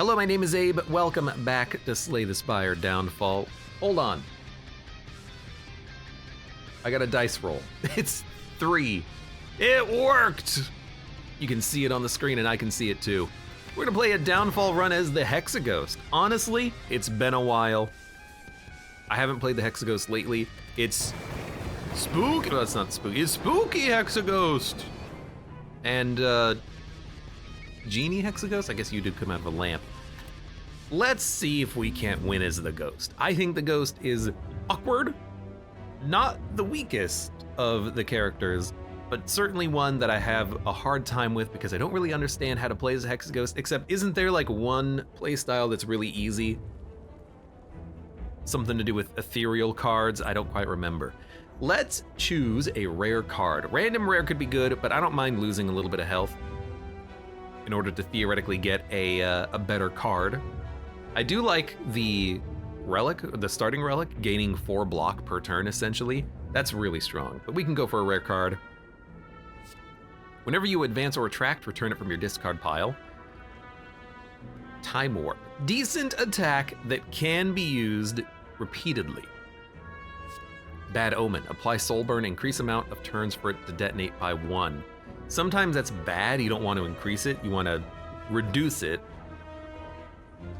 Hello, my name is Abe. Welcome back to Slay the Spire Downfall. Hold on. I got a dice roll. It's 3. It worked! You can see it on the screen and I can see it too. We're gonna play a Downfall run as the Hexaghost. Honestly, it's been a while. I haven't played the Hexaghost lately. It's spooky, well, it's not spooky, it's spooky Hexaghost! And Genie Hexaghost? I guess you did come out of a lamp. Let's see if we can't win as the Ghost. I think the Ghost is awkward, not the weakest of the characters, but certainly one that I have a hard time with because I don't really understand how to play as a Hexaghost, except isn't there like one playstyle that's really easy? Something to do with ethereal cards, I don't quite remember. Let's choose a rare card. Random rare could be good, but I don't mind losing a little bit of health in order to theoretically get a better card. I do like the relic, the starting relic, gaining 4 block per turn essentially. That's really strong, but we can go for a rare card. Whenever you advance or retract, return it from your discard pile. Time Warp. Decent attack that can be used repeatedly. Bad Omen. Apply Soul Burn, increase amount of turns for it to detonate by 1. Sometimes that's bad, you don't want to increase it, you want to reduce it,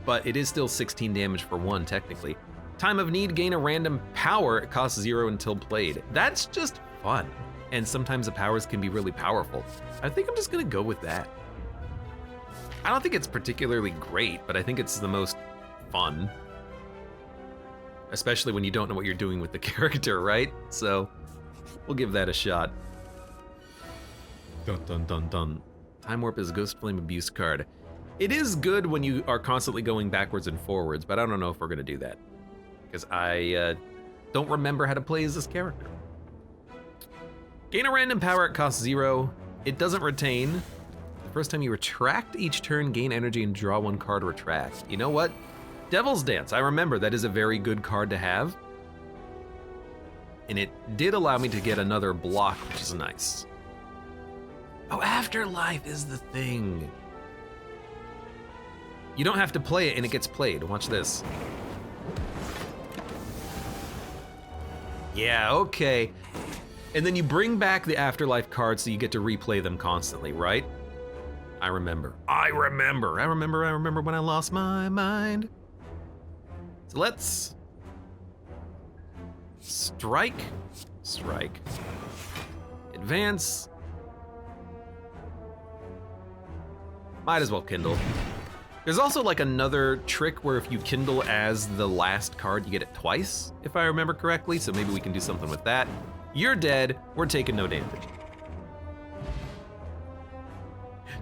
but it is still 16 damage for 1 technically. Time of Need, gain a random power, it costs 0 until played. That's just fun, and sometimes the powers can be really powerful. I think I'm just gonna go with that. I don't think it's particularly great, but I think it's the most fun. Especially when you don't know what you're doing with the character, right? So, we'll give that a shot. Dun dun dun dun. Time Warp is a Ghost Flame Abuse card. It is good when you are constantly going backwards and forwards, but I don't know if we're gonna do that. Because I don't remember how to play as this character. Gain a random power, it costs 0. It doesn't retain. The first time you retract each turn, gain energy and draw 1 card, retract. You know what? Devil's Dance, I remember, that is a very good card to have. And it did allow me to get another block, which is nice. Oh, Afterlife is the thing. You don't have to play it and it gets played. Watch this. Yeah, okay. And then you bring back the Afterlife cards so you get to replay them constantly, right? I remember when I lost my mind. So let's strike, advance. Might as well kindle. There's also like another trick where if you kindle as the last card, you get it twice, if I remember correctly, so maybe we can do something with that. You're dead, we're taking no damage.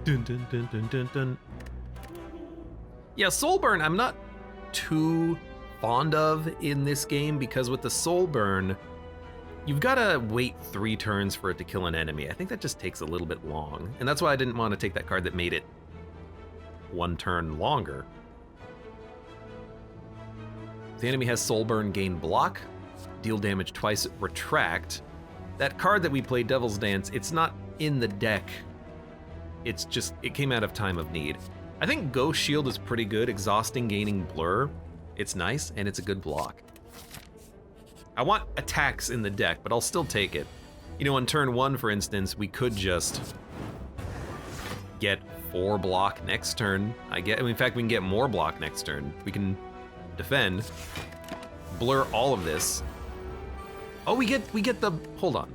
Dun dun dun dun dun dun. Yeah, Soul Burn, I'm not too fond of in this game because with the Soul Burn, you've gotta wait 3 turns for it to kill an enemy. I think that just takes a little bit long, and that's why I didn't want to take that card that made it 1 turn longer. If the enemy has Soul Burn, gain block, deal damage twice, retract. That card that we played, Devil's Dance, it's not in the deck. It's just, it came out of Time of Need. I think Ghost Shield is pretty good, exhausting, gaining blur. It's nice, and it's a good block. I want attacks in the deck, but I'll still take it. You know, on turn 1, for instance, we could just get 4 block next turn. In fact, we can get more block next turn. We can defend, blur all of this. Oh, we get the, hold on.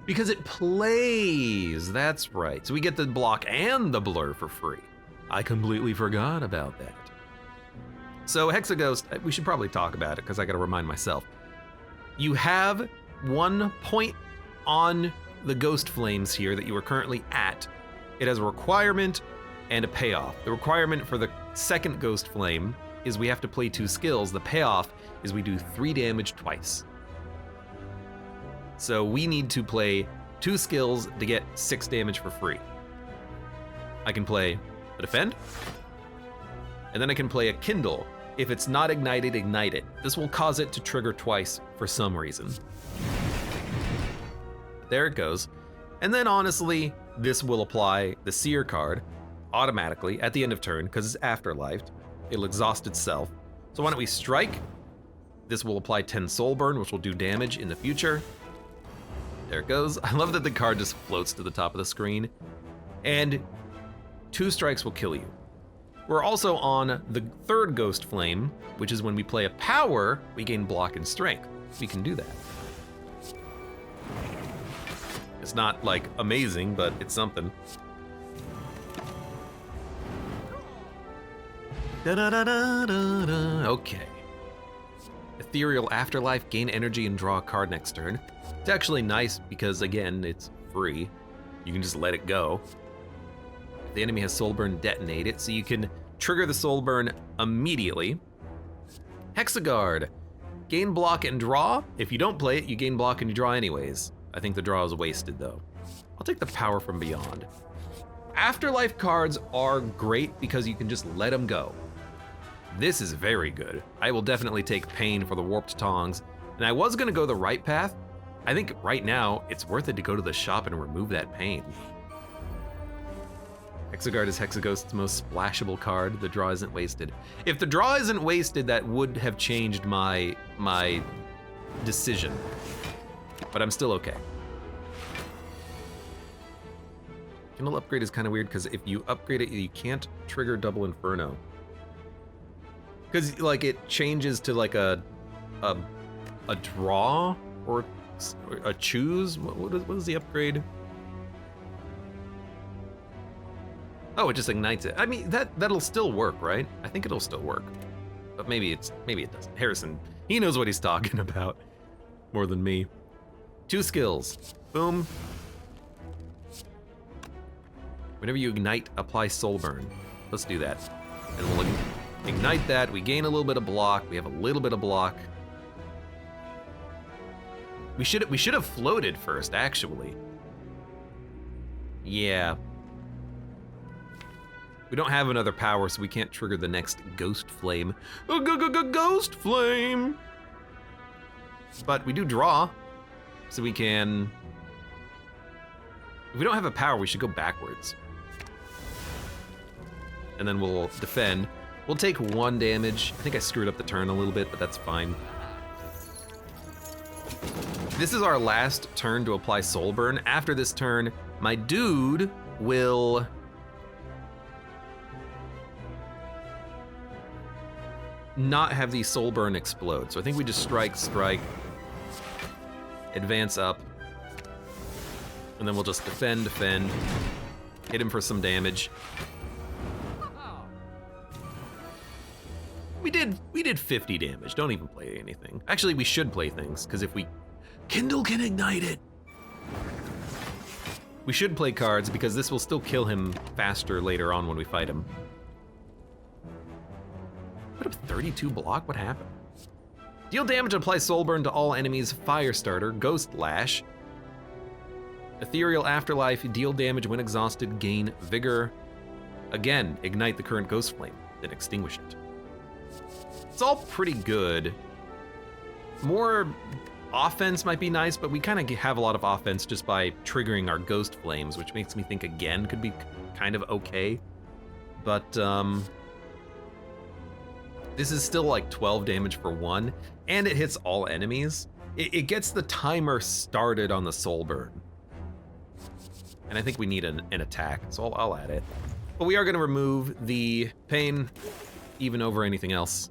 Because it plays, that's right. So we get the block and the blur for free. I completely forgot about that. So Hexaghost, we should probably talk about it because I gotta remind myself. You have 1 point on the Ghost Flames here that you are currently at. It has a requirement and a payoff. The requirement for the second Ghost Flame is we have to play 2 skills. The payoff is we do 3 damage twice. So we need to play 2 skills to get 6 damage for free. I can play a Defend, and then I can play a Kindle. If it's not ignited, ignite it. This will cause it to trigger twice for some reason. There it goes. And then honestly, this will apply the Seer card. automatically at the end of turn, because it's Afterlife. It'll exhaust itself. So why don't we strike? This will apply 10 soul burn, which will do damage in the future. There it goes. I love that the card just floats to the top of the screen. And 2 strikes will kill you. We're also on the third Ghost Flame, which is when we play a power, we gain block and strength. We can do that. It's not like amazing, but it's something. Okay. Ethereal Afterlife, gain energy and draw a card next turn. It's actually nice because, again, it's free. You can just let it go. If the enemy has soul burn, detonate it, so you can trigger the soul burn immediately. Hexaguard, gain block and draw. If you don't play it, you gain block and you draw anyways. I think the draw is wasted though. I'll take the power from beyond. Afterlife cards are great because you can just let them go. This is very good. I will definitely take Pain for the Warped Tongs, and I was gonna go the right path. I think right now it's worth it to go to the shop and remove that Pain. Hexaguard is Hexaghost's most splashable card. The draw isn't wasted. If the draw isn't wasted, that would have changed my decision, but I'm still okay. Kindle upgrade is kind of weird because if you upgrade it, you can't trigger Double Inferno. Because like it changes to like a draw or a choose. What is the upgrade? Oh, it just ignites it. I mean that'll still work, right? I think it'll still work, but maybe it doesn't. Harrison, he knows what he's talking about more than me. 2 skills. Boom. Whenever you ignite, apply soul burn. Let's do that, and we'll ignite that. We gain a little bit of block. We have a little bit of block. We should have floated first, actually. Yeah. We don't have another power, so we can't trigger the next Ghost Flame. Ghost Flame! But we do draw, so we can... If we don't have a power, we should go backwards. And then we'll defend. We'll take 1 damage. I think I screwed up the turn a little bit, but that's fine. This is our last turn to apply Soul Burn. After this turn, my dude will... not have the Soul Burn explode. So I think we just strike, advance up, and then we'll just defend, hit him for some damage. We did 50 damage. Don't even play anything. Actually, we should play things, because if we... Kindle can ignite it! We should play cards, because this will still kill him faster later on when we fight him. Put up 32 block? What happened? Deal damage and apply Soul Burn to all enemies. Firestarter, Ghost Lash. Ethereal Afterlife, deal damage when exhausted, gain vigor. Again, ignite the current Ghost Flame, then extinguish it. It's all pretty good. More offense might be nice, but we kind of have a lot of offense just by triggering our Ghost Flames, which makes me think again could be kind of okay. But, this is still like 12 damage for 1, and it hits all enemies. It gets the timer started on the Soul Burn. And I think we need an attack, so I'll add it. But we are gonna remove the Pain even over anything else.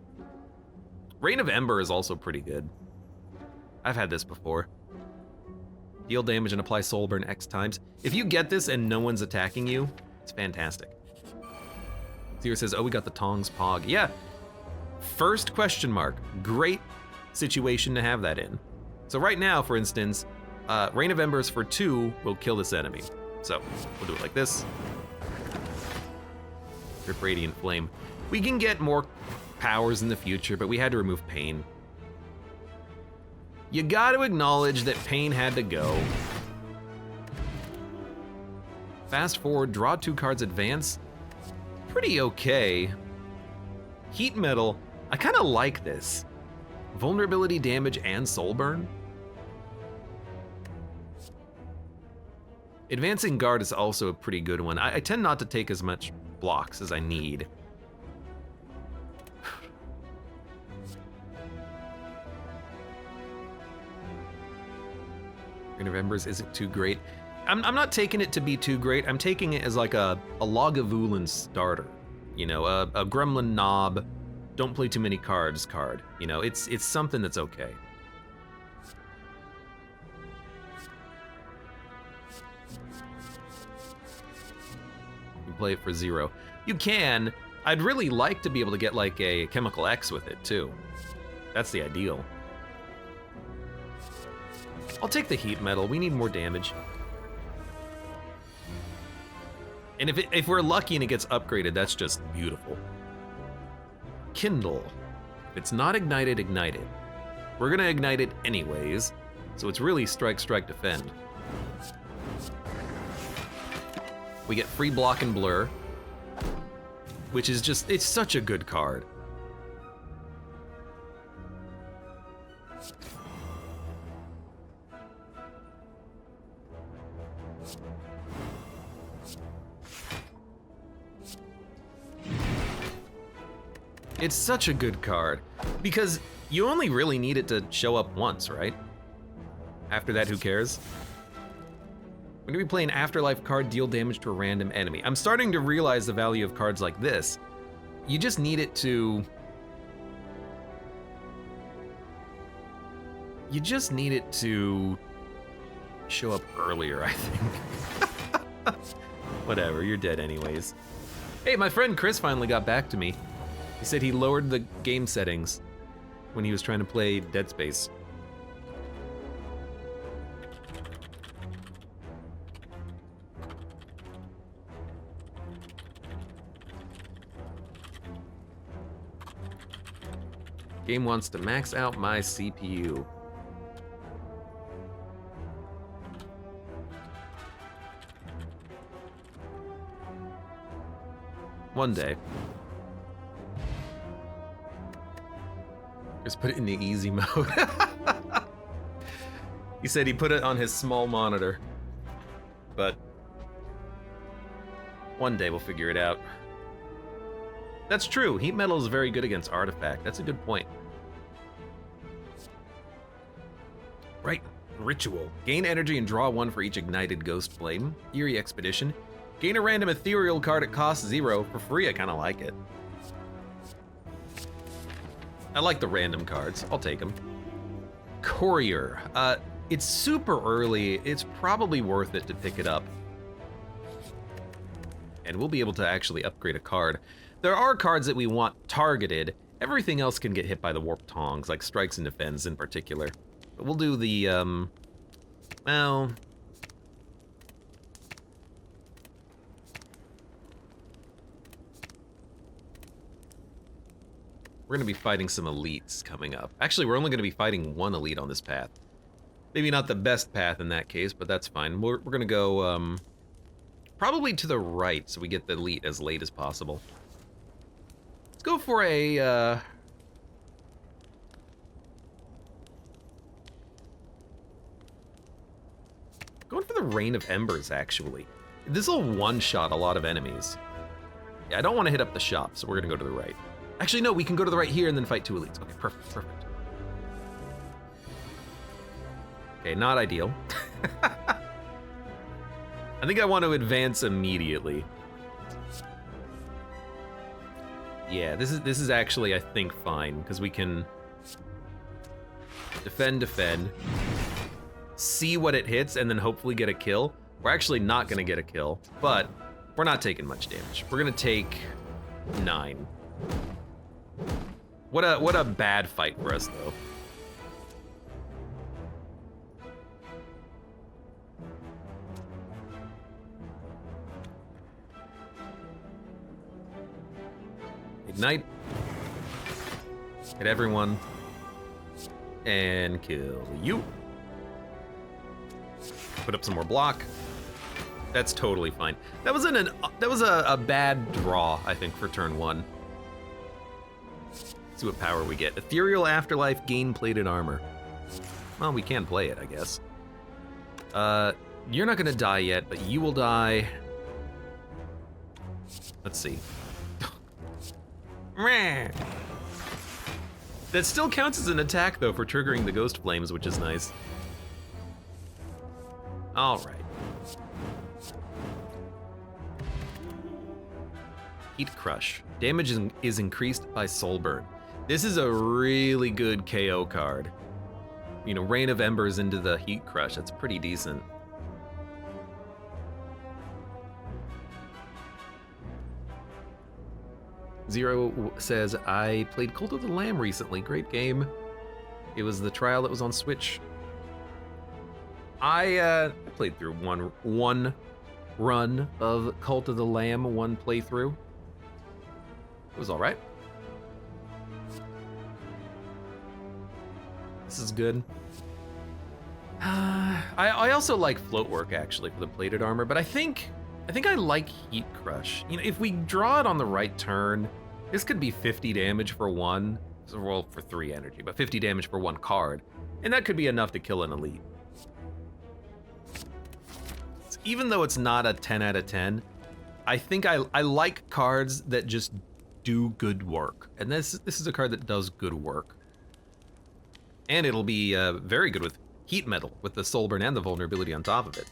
Reign of Ember is also pretty good. I've had this before. Deal damage and apply Soul Burn X times. If you get this and no one's attacking you, it's fantastic. Zero says, oh, we got the Tongs Pog. Yeah. First question mark. Great situation to have that in. So right now, for instance, Reign of Embers for 2 will kill this enemy. So we'll do it like this. Drip Radiant Flame. We can get more powers in the future, but we had to remove Pain. You gotta acknowledge that Pain had to go. Fast forward, draw 2 cards, advance. Pretty okay. Heat Metal, I kinda like this. Vulnerability, damage, and Soul Burn. Advancing Guard is also a pretty good one. I tend not to take as much blocks as I need. Grain of Embers isn't too great. I'm not taking it to be too great. I'm taking it as like a Lagavulin starter. You know, a Gremlin Knob, don't play too many cards card. You know, it's something that's okay. You play it for 0. You can. I'd really like to be able to get like a Chemical X with it too. That's the ideal. I'll take the Heat Metal. We need more damage. And if we're lucky and it gets upgraded, that's just beautiful. Kindle. If it's not ignited, ignite it. We're gonna ignite it anyways, so it's really strike, strike, defend. We get free block and blur, which is just, it's such a good card. It's such a good card, because you only really need it to show up once, right? After that, who cares? When we play an Afterlife card, deal damage to a random enemy. I'm starting to realize the value of cards like this. You just need it to... You just need it to show up earlier, I think. Whatever, you're dead anyways. Hey, my friend Chris finally got back to me. He said he lowered the game settings when he was trying to play Dead Space. Game wants to max out my CPU. One day. Just put it in the easy mode. He said he put it on his small monitor. But one day we'll figure it out. That's true. Heat metal is very good against artifact. That's a good point. Right. Ritual. Gain energy and draw 1 for each ignited ghost flame. Eerie Expedition. Gain a random ethereal card at cost 0 for free. I kind of like it. I like the random cards. I'll take them. Courier. It's super early. It's probably worth it to pick it up. And we'll be able to actually upgrade a card. There are cards that we want targeted. Everything else can get hit by the Warp Tongs, like Strikes and Defends in particular. But we'll do the, well... We're gonna be fighting some elites coming up. Actually, we're only gonna be fighting one elite on this path. Maybe not the best path in that case, but that's fine. We're gonna go, probably to the right, so we get the elite as late as possible. Let's go for a, going for the Rain of Embers, actually. This will one-shot a lot of enemies. Yeah, I don't want to hit up the shop, so we're gonna go to the right. Actually, no, we can go to the right here and then fight 2 elites. Okay, perfect, perfect. Okay, not ideal. I think I want to advance immediately. Yeah, this is actually, I think, fine, because we can defend, see what it hits, and then hopefully get a kill. We're actually not gonna get a kill, but we're not taking much damage. We're gonna take 9. What a bad fight for us, though. Ignite. Hit everyone. And kill you. Put up some more block. That's totally fine. That was a bad draw, I think, for turn 1. See what power we get. Ethereal Afterlife, gain plated armor. Well, we can play it, I guess. You're not gonna die yet, but you will die. Let's see. Meh. That still counts as an attack though for triggering the ghost flames, which is nice. All right. Heat Crush. Damage is increased by Soul Burn. This is a really good KO card. You know, Rain of Embers into the Heat Crush, that's pretty decent. Zero says, I played Cult of the Lamb recently, great game. It was the trial that was on Switch. I played through one run of Cult of the Lamb, one playthrough. It was all right. This is good. I also like float work actually for the plated armor, but I think I like Heat Crush. You know, if we draw it on the right turn, this could be 50 damage for one, well, for 3 energy, but 50 damage for one card, and that could be enough to kill an elite. So even though it's not a 10 out of 10, I think I like cards that just do good work, and this is a card that does good work. And it'll be very good with Heat Metal, with the Soul Burn and the vulnerability on top of it.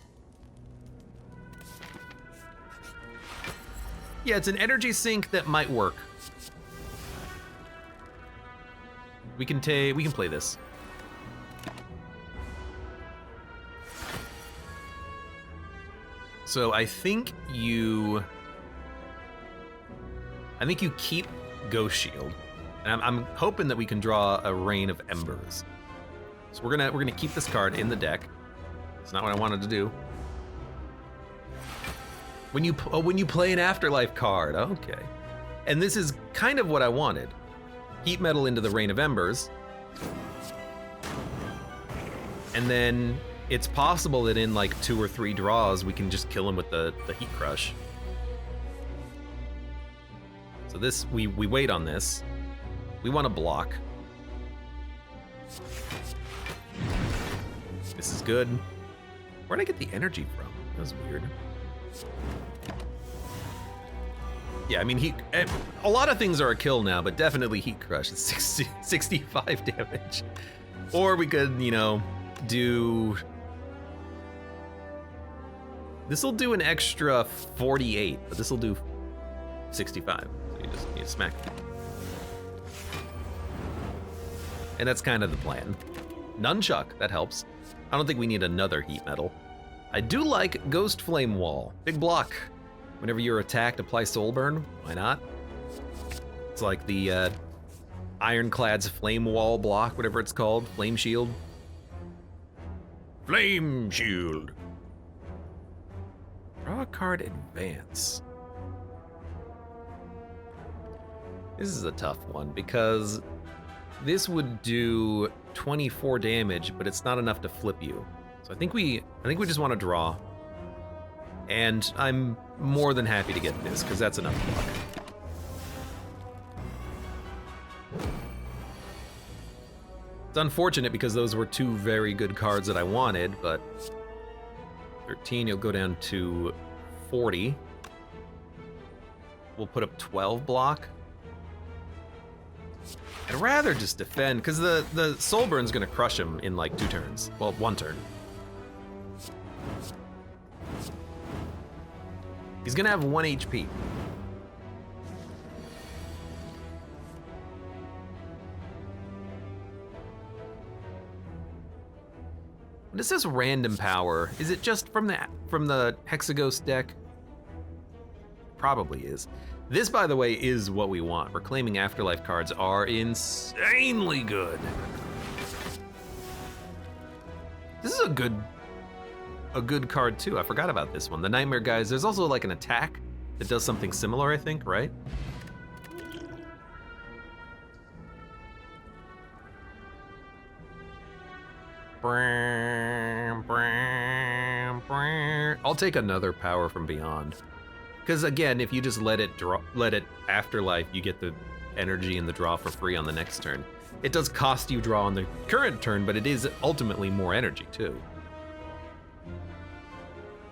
Yeah, it's an energy sink that might work. We can play this. So I think you keep Ghost Shield, and I'm hoping that we can draw a Rain of Embers. So we're gonna keep this card in the deck. It's not what I wanted to do. When you play an Afterlife card, okay. And this is kind of what I wanted. Heat Metal into the Rain of Embers. And then it's possible that in like 2 or 3 draws, we can just kill him with the Heat Crush. So this, we wait on this. We want to block. This is good. Where'd I get the energy from? That was weird. Yeah, I mean, a lot of things are a kill now, but definitely Heat Crush. It's 65 damage. Or we could, you know, do... This'll do an extra 48, but this'll do 65. So you just need to smack it. And that's kind of the plan. Nunchuck, that helps. I don't think we need another Heat Metal. I do like Ghost Flame Wall. Big block. Whenever you're attacked, apply Soul Burn. Why not? It's like the Ironclad's Flame Wall block, whatever it's called. Flame Shield. Flame Shield. Draw a card, advance. This is a tough one because this would do 24 damage, but it's not enough to flip you. So I think we just want to draw. And I'm more than happy to get this, because that's enough block. It's unfortunate because those were 2 very good cards that I wanted, but 13, you'll go down to 40. We'll put up 12 block. I'd rather just defend, because the Soul Burn's gonna crush him in like 2 turns. Well, 1 turn. He's gonna have 1 HP. When it says random power, is it just from the Hexaghost deck? Probably is. This, by the way, is what we want. Reclaiming Afterlife cards are insanely good. This is a good card too. I forgot about this one. The Nightmare Guys, there's also like an attack that does something similar, I think, right? I'll take another Power from Beyond. Because again, if you just let it Afterlife, you get the energy and the draw for free on the next turn. It does cost you draw on the current turn, but it is ultimately more energy too.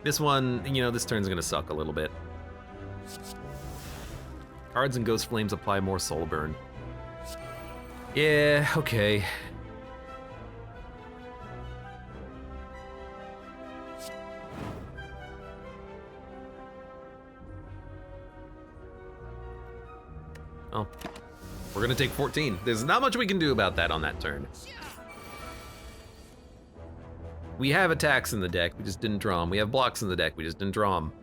This one, you know, this turn's gonna suck a little bit. Cards and Ghost Flames apply more soul burn. Yeah, okay. Oh, we're gonna take 14. There's not much we can do about that on that turn. We have attacks in the deck, we just didn't draw them. We have blocks in the deck, we just didn't draw them.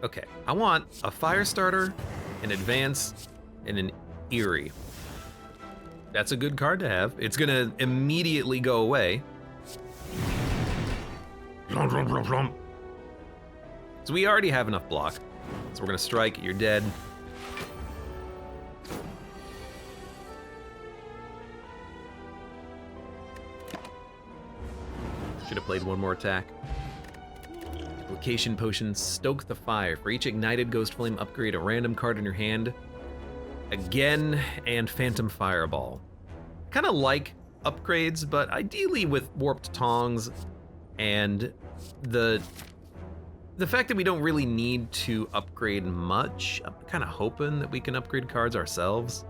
Okay, I want a fire starter, an advance, and an eerie. That's a good card to have. It's gonna immediately go away. So we already have enough block. So we're gonna strike, you're dead. Should have played one more attack. Location Potion, Stoke the Fire. For each ignited Ghost Flame, upgrade a random card in your hand. Again, and Phantom Fireball. Kind of like upgrades, but ideally with Warped Tongs and the fact that we don't really need to upgrade much. I'm kind of hoping that we can upgrade cards ourselves.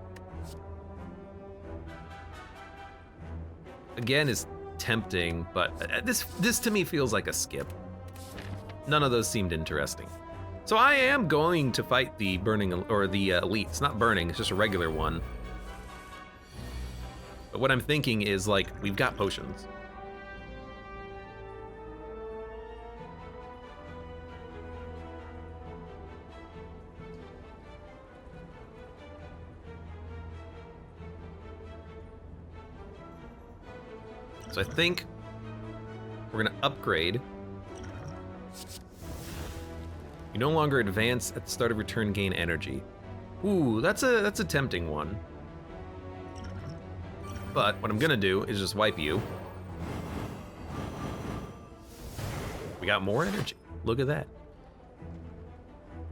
Again, is tempting, but this to me feels like a skip. None of those seemed interesting. So I am going to fight the burning, or the elite. It's not burning, it's just a regular one. But what I'm thinking is, like, we've got potions. So I think we're gonna upgrade. You no longer advance at the start of your turn, gain energy. Ooh, that's a tempting one. But what I'm gonna do is just wipe you. We got more energy. Look at that.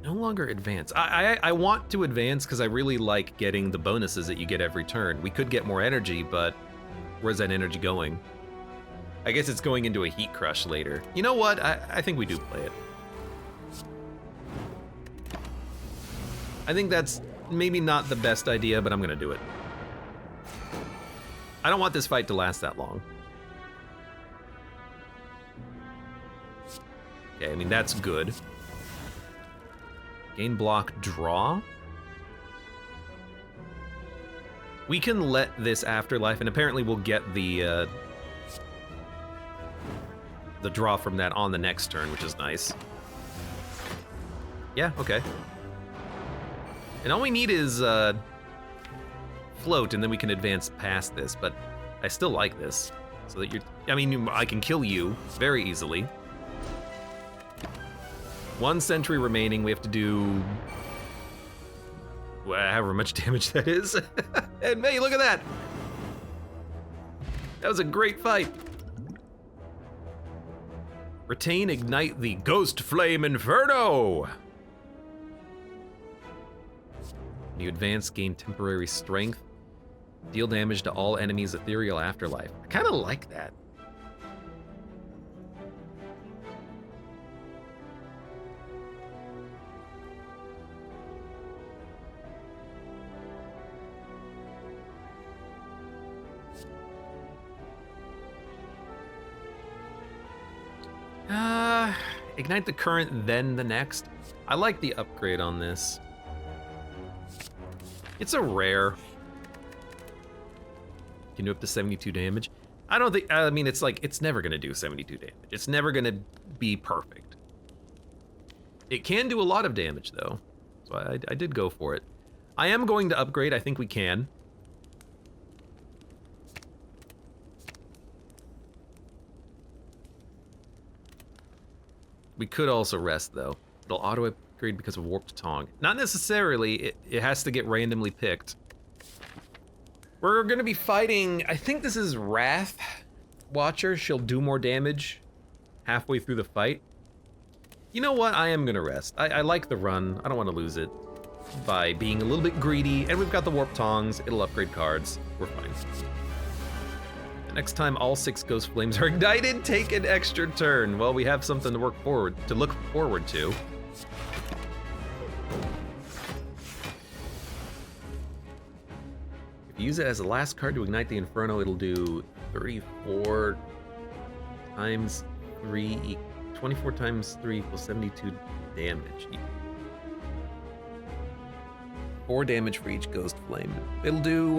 No longer advance. I want to advance because I really like getting the bonuses that you get every turn. We could get more energy, but where's that energy going? I guess it's going into a Heat Crush later. You know what? I think we do play it. I think that's maybe not the best idea, but I'm gonna do it. I don't want this fight to last that long. Okay, I mean, that's good. Gain block, draw. We can let this Afterlife, and apparently we'll get the draw from that on the next turn, which is nice. Yeah, okay. And all we need is float, and then we can advance past this, but I still like this. So that I can kill you very easily. 1 sentry remaining, we have to do however much damage that is. And hey, look at that! That was a great fight. Retain, ignite the Ghost Flame Inferno! When you advance, gain temporary strength. Deal damage to all enemies, ethereal afterlife. I kinda like that. Ignite the current, then the next. I like the upgrade on this. It's a rare. Can do up to 72 damage. I don't think, I mean, it's like, it's never gonna do 72 damage. It's never gonna be perfect. It can do a lot of damage though. So I did go for it. I am going to upgrade, I think we can. We could also rest though. It'll auto upgrade because of Warped Tongue. Not necessarily, it has to get randomly picked. We're gonna be fighting, I think this is Wrath Watcher. She'll do more damage halfway through the fight. You know what, I am gonna rest. I like the run, I don't wanna lose it by being a little bit greedy, and we've got the Warped Tongs, it'll upgrade cards, we're fine. Next time all 6 ghost flames are ignited, take an extra turn. Well, we have something to look forward to. If you use it as the last card to ignite the Inferno, it'll do 34 times 3, 24 times 3 equals 72 damage. 4 damage for each ghost flame. It'll do,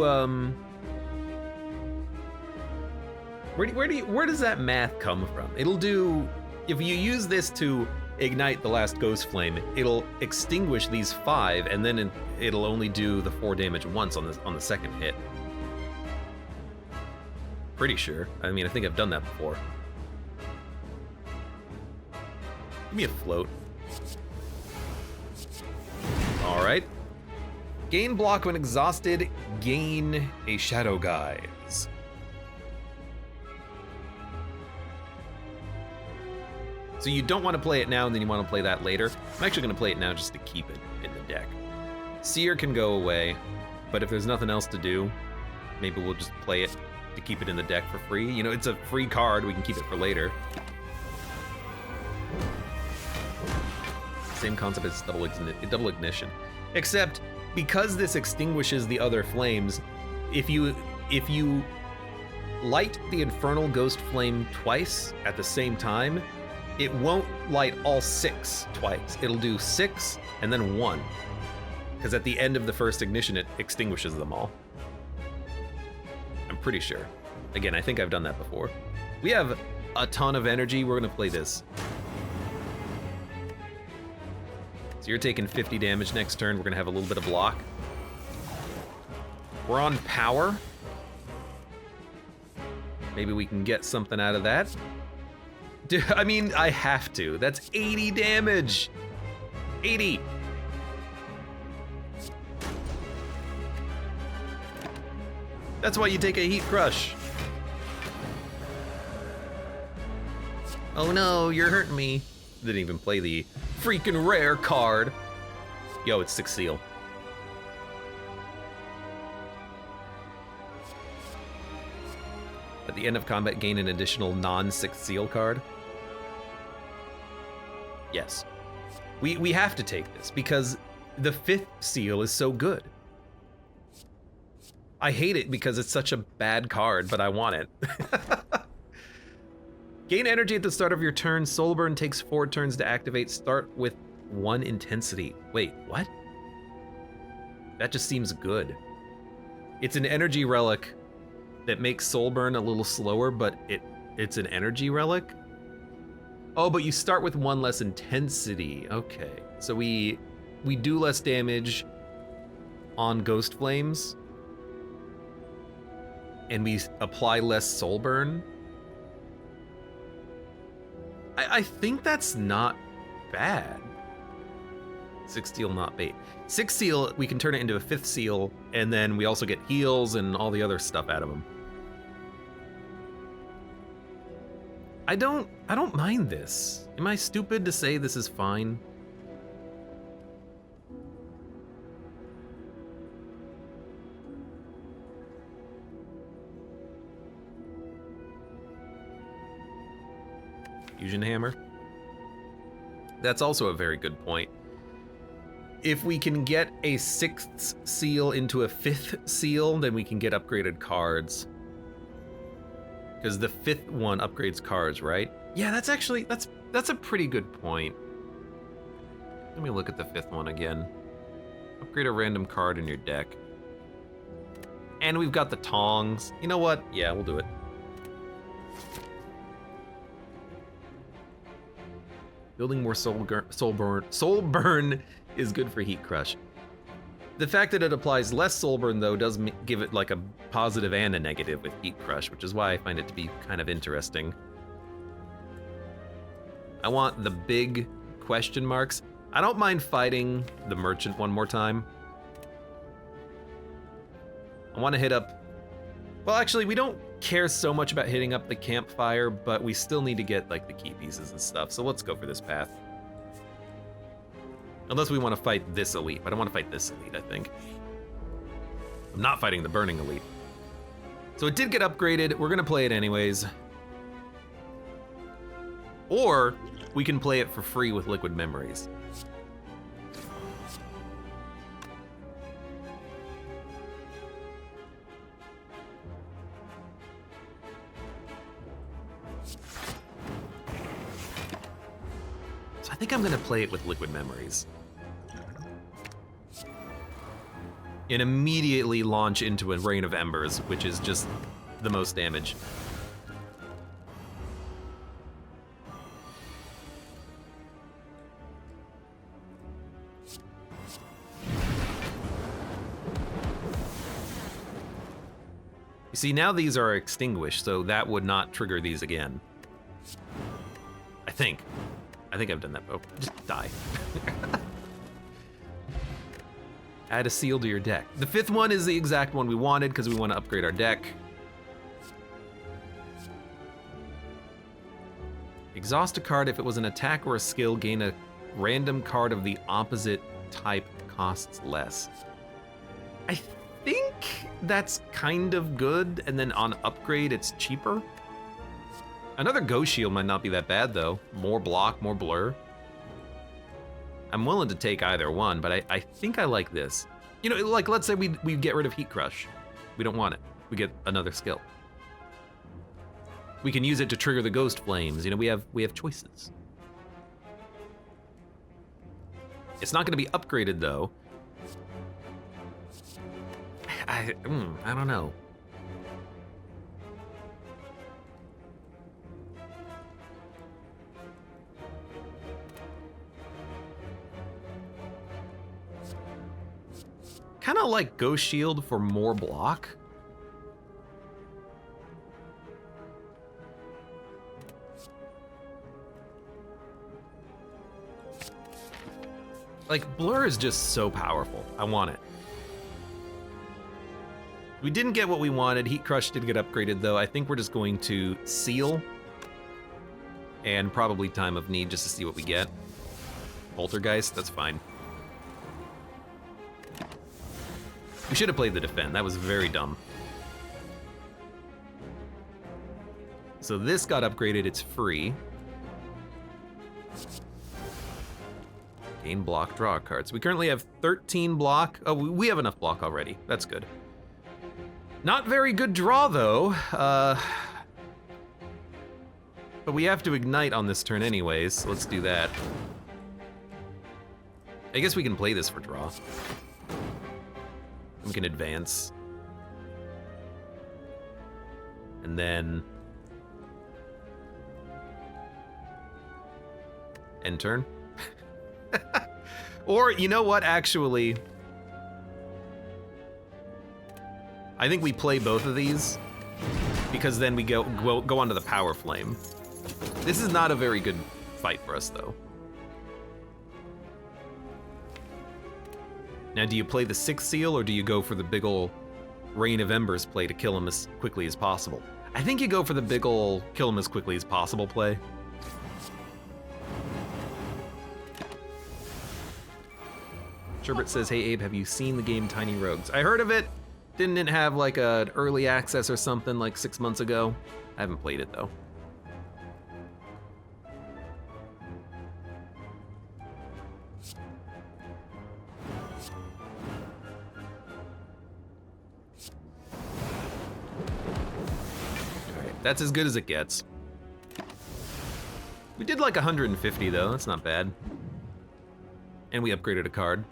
where does that math come from? It'll do, if you use this to ignite the last ghost flame, it'll extinguish these 5, and then it'll only do the 4 damage once on the second hit. Pretty sure. I mean, I think I've done that before. Give me a float. All right. Gain block when exhausted. Gain a shadow guise. So you don't want to play it now, and then you want to play that later. I'm actually going to play it now just to keep it in the deck. Seer can go away, but if there's nothing else to do, maybe we'll just play it to keep it in the deck for free. You know, it's a free card. We can keep it for later. Same concept as double ignition. Except, because this extinguishes the other flames, if you light the Infernal Ghost Flame twice at the same time, it won't light all 6 twice. It'll do 6 and then 1. Because at the end of the first ignition, it extinguishes them all. I'm pretty sure. Again, I think I've done that before. We have a ton of energy. We're gonna play this. So you're taking 50 damage next turn. We're gonna have a little bit of block. We're on power. Maybe we can get something out of that. Dude, I mean, I have to. That's 80 damage. 80. That's why you take a Heat Crush. Oh no, you're hurting me. Didn't even play the freaking rare card. Yo, it's 6 seal. At the end of combat, gain an additional non-6 seal card. Yes. We have to take this because the 5th seal is so good. I hate it because it's such a bad card, but I want it. Gain energy at the start of your turn. Soulburn takes 4 turns to activate. Start with 1 intensity. Wait, what? That just seems good. It's an energy relic that makes Soulburn a little slower, but it's an energy relic? Oh, but you start with 1 less intensity. Okay, so we do less damage on Ghost Flames, and we apply less Soulburn. I think that's not bad. 6 seal, not bait. 6 seal, we can turn it into a 5th seal, and then we also get heals and all the other stuff out of them. I don't mind this. Am I stupid to say this is fine? Fusion Hammer. That's also a very good point. If we can get a 6th seal into a 5th seal, then we can get upgraded cards. Because the 5th one upgrades cards, right? Yeah, that's actually, that's a pretty good point. Let me look at the 5th one again. Upgrade a random card in your deck. And we've got the tongs. You know what? Yeah, we'll do it. Building more Soulburn is good for Heat Crush. The fact that it applies less Soulburn, though, does give it like a positive and a negative with Heat Crush, which is why I find it to be kind of interesting. I want the big question marks. I don't mind fighting the Merchant one more time. I want to hit up... Well, actually, we don't care so much about hitting up the campfire, but we still need to get like the key pieces and stuff, so let's go for this path. Unless we want to fight this elite, but I don't want to fight this elite, I think. I'm not fighting the Burning Elite. So it did get upgraded. We're gonna play it anyways. Or we can play it for free with Liquid Memories. So I think I'm gonna play it with Liquid Memories. And immediately launch into a Rain of Embers, which is just the most damage. You see, now these are extinguished, so that would not trigger these again. I think I've done that. Oh, just die. Add a seal to your deck. The 5th one is the exact one we wanted because we want to upgrade our deck. Exhaust a card if it was an attack or a skill, gain a random card of the opposite type, costs less. I think that's kind of good, and then on upgrade it's cheaper. Another Ghost Shield might not be that bad though. More block, more blur. I'm willing to take either one, but I think I like this. You know, like let's say we get rid of Heat Crush. We don't want it. We get another skill. We can use it to trigger the Ghost Flames. You know, we have choices. It's not gonna be upgraded though. I don't know. Kind of like Ghost Shield for more block. Like, Blur is just so powerful. I want it. We didn't get what we wanted. Heat Crush did get upgraded though. I think we're just going to Seal and probably Time of Need just to see what we get. Poltergeist, that's fine. We should have played the Defend. That was very dumb. So this got upgraded. It's free. Gain block, draw cards. We currently have 13 block. Oh, we have enough block already. That's good. Not very good draw though. But we have to ignite on this turn anyways, so let's do that. I guess we can play this for draw. We can advance. And then end turn. Or, you know what, actually, I think we play both of these because then we go onto the Power Flame. This is not a very good fight for us though. Now, do you play the 6th seal or do you go for the big ol' Rain of Embers play to kill him as quickly as possible? I think you go for the big ol' kill him as quickly as possible play. Sherbert says, hey Abe, have you seen the game Tiny Rogues? I heard of it. Didn't it have like an early access or something like 6 months ago? I haven't played it though. That's as good as it gets. We did like 150 though, that's not bad. And we upgraded a card.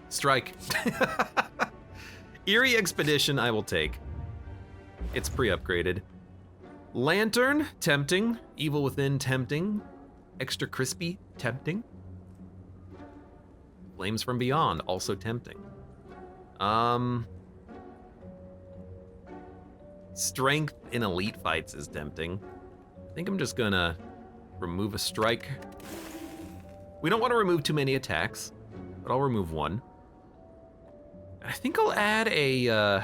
Strike. Eerie Expedition I will take. It's pre-upgraded. Lantern, tempting. Evil Within, tempting. Extra Crispy, tempting. Flames from Beyond, also tempting. Strength in Elite Fights is tempting. I think I'm just gonna remove a strike. We don't want to remove too many attacks, but I'll remove one. I think I'll add a,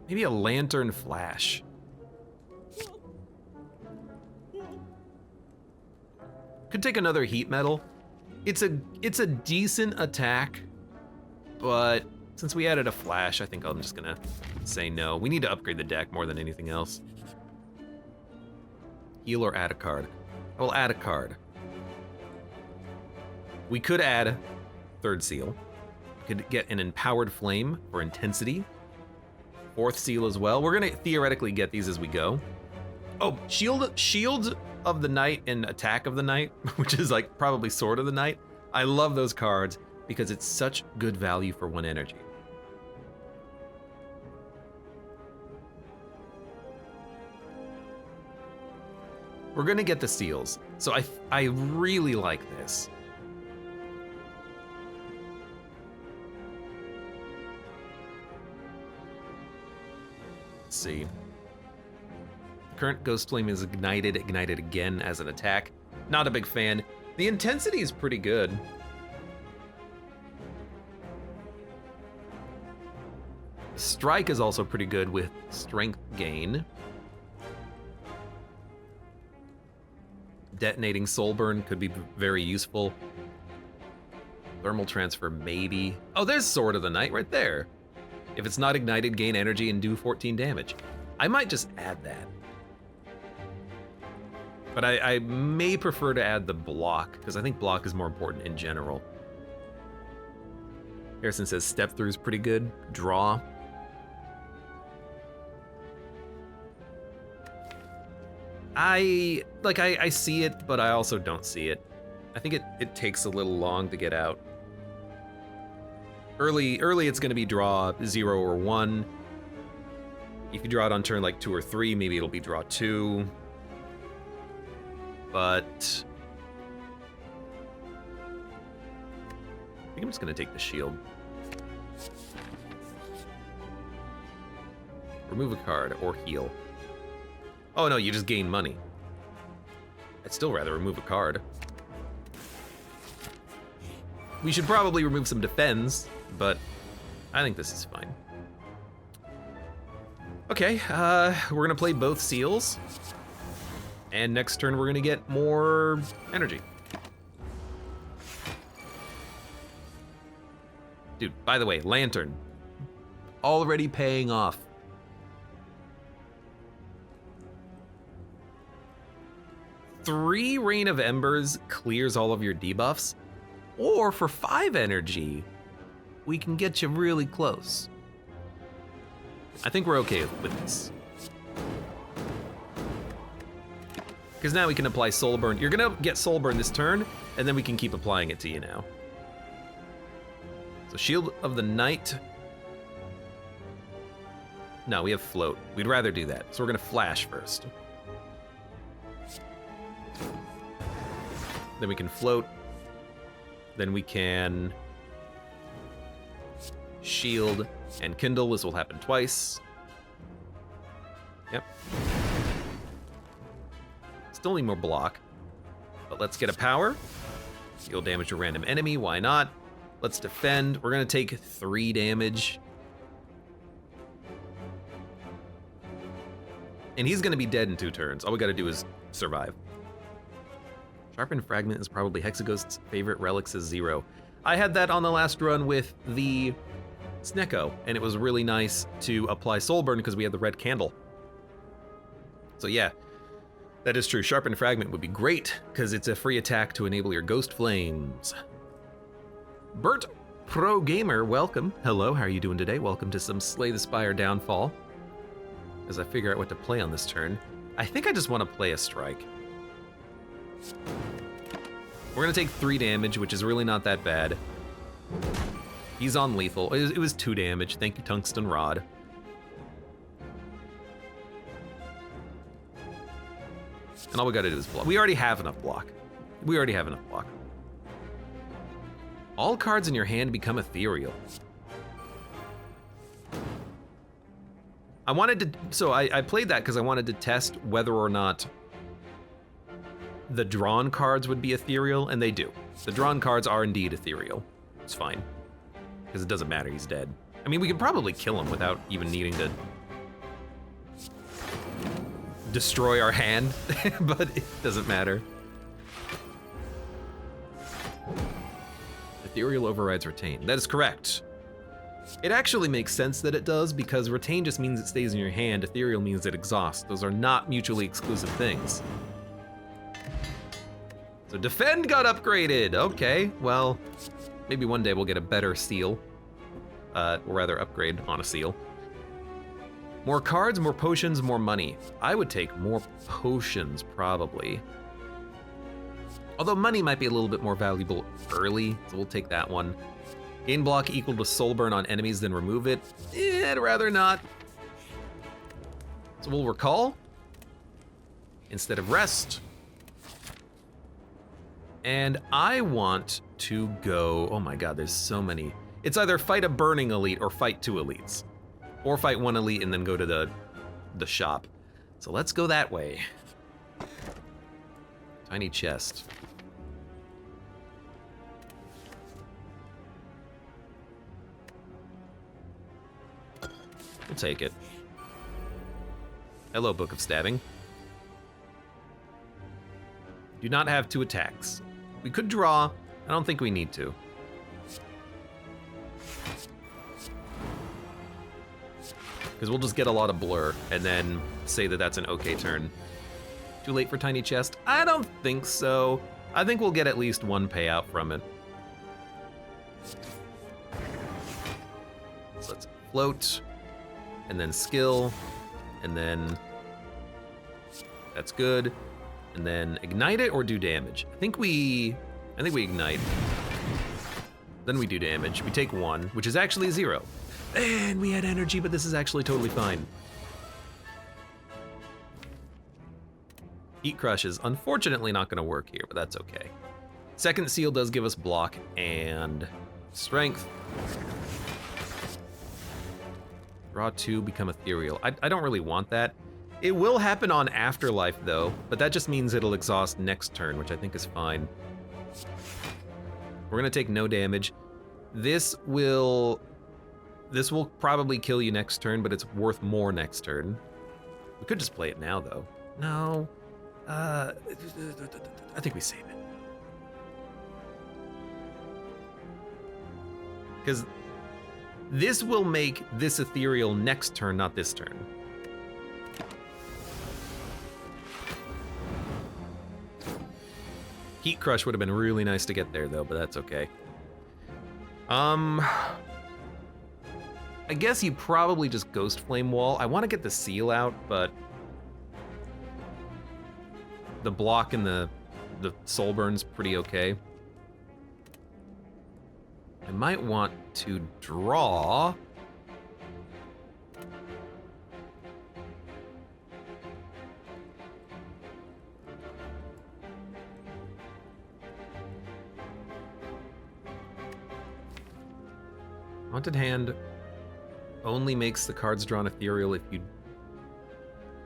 maybe a Lantern Flash. Could take another Heat Metal. It's a decent attack, but since we added a Flash, I think I'm just gonna say no. We need to upgrade the deck more than anything else. Heal or add a card. I will add a card. We could add third seal. We could get an empowered flame for intensity. Fourth seal as well. We're gonna theoretically get these as we go. Oh, shield of the night and attack of the night, which is like probably sword of the night. I love those cards because it's such good value for 1 energy. We're gonna get the seals, so I really like this. Let's see. Current Ghost Flame is ignited again as an attack. Not a big fan. The intensity is pretty good. Strike is also pretty good with strength gain. Detonating Soul Burn could be very useful. Thermal Transfer, maybe. Oh, there's Sword of the Night right there. If it's not ignited, gain energy and do 14 damage. I might just add that. But I may prefer to add the block, because I think block is more important in general. Harrison says step through is pretty good. Draw. I see it, but I also don't see it. I think it takes a little long to get out. Early it's gonna be draw 0 or 1. If you draw it on turn like 2 or 3, maybe it'll be draw 2. But I think I'm just gonna take the shield. Remove a card or heal. Oh no, you just gain money. I'd still rather remove a card. We should probably remove some defense, but I think this is fine. Okay, we're gonna play both seals. And next turn we're gonna get more energy. Dude, by the way, Lantern. Already paying off. Three Rain of Embers clears all of your debuffs. Or for 5 energy, we can get you really close. I think we're okay with this. Because now we can apply Soul Burn. You're gonna get Soul Burn this turn, and then we can keep applying it to you now. So Shield of the Night. No, we have Float. We'd rather do that. So we're gonna Flash first. Then we can Float. Then we can Shield and Kindle. This will happen twice. Yep. Still need more block, but let's get a power. Deal damage to a random enemy, why not? Let's defend. We're gonna take 3 damage. And he's gonna be dead in 2 turns. All we gotta do is survive. Sharpened Fragment is probably Hexaghost's favorite relics is 0. I had that on the last run with the Snecko, and it was really nice to apply Soul Burn because we had the red candle. So yeah, that is true. Sharpened Fragment would be great because it's a free attack to enable your Ghost Flames. Bert Pro Gamer, welcome. Hello, how are you doing today? Welcome to some Slay the Spire Downfall. As I figure out what to play on this turn, I think I just want to play a strike. We're gonna take 3 damage, which is really not that bad. He's on lethal. It was 2 damage. Thank you, Tungsten Rod. And all we gotta do is block. We already have enough block. All cards in your hand become ethereal. I wanted to, so I played that because I wanted to test whether or not the drawn cards would be ethereal, and they do. The drawn cards are indeed ethereal. It's fine, because it doesn't matter, he's dead. I mean, we could probably kill him without even needing to destroy our hand, but it doesn't matter. Ethereal overrides retain. That is correct. It actually makes sense that it does, because retain just means it stays in your hand, ethereal means it exhausts. Those are not mutually exclusive things. So defend got upgraded. Okay, well, maybe one day we'll get a better seal. Or rather upgrade on a seal. More cards, more potions, more money. I would take more potions, probably. Although money might be a little bit more valuable early, so we'll take that one. Gain block equal to soul burn on enemies, then remove it. I'd rather not. So we'll recall instead of rest. And I want to go, oh my god, there's so many. It's either fight a burning elite or fight 2 elites. Or fight 1 elite and then go to the shop. So let's go that way. Tiny chest. We'll take it. Hello, Book of Stabbing. Do not have 2 attacks. We could draw. I don't think we need to. Because we'll just get a lot of blur and then say that that's an okay turn. Too late for Tiny Chest? I don't think so. I think we'll get at least 1 payout from it. So let's float, and then skill, and then that's good. And then ignite it or do damage. I think we ignite. Then we do damage. We take 1, which is actually 0. And we had energy, but this is actually totally fine. Heat Crush is unfortunately not gonna work here, but that's okay. Second seal does give us block and strength. Draw 2, become ethereal. I don't really want that. It will happen on Afterlife though, but that just means it'll exhaust next turn, which I think is fine. We're gonna take no damage. This will probably kill you next turn, but it's worth more next turn. We could just play it now though. No, I think we save it. Because this will make this ethereal next turn, not this turn. Heat Crush would have been really nice to get there though, but that's okay. I guess you probably just Ghost Flame Wall. I want to get the seal out, but the block and the soul burn's pretty okay. I might want to draw. Haunted Hand only makes the cards drawn ethereal if you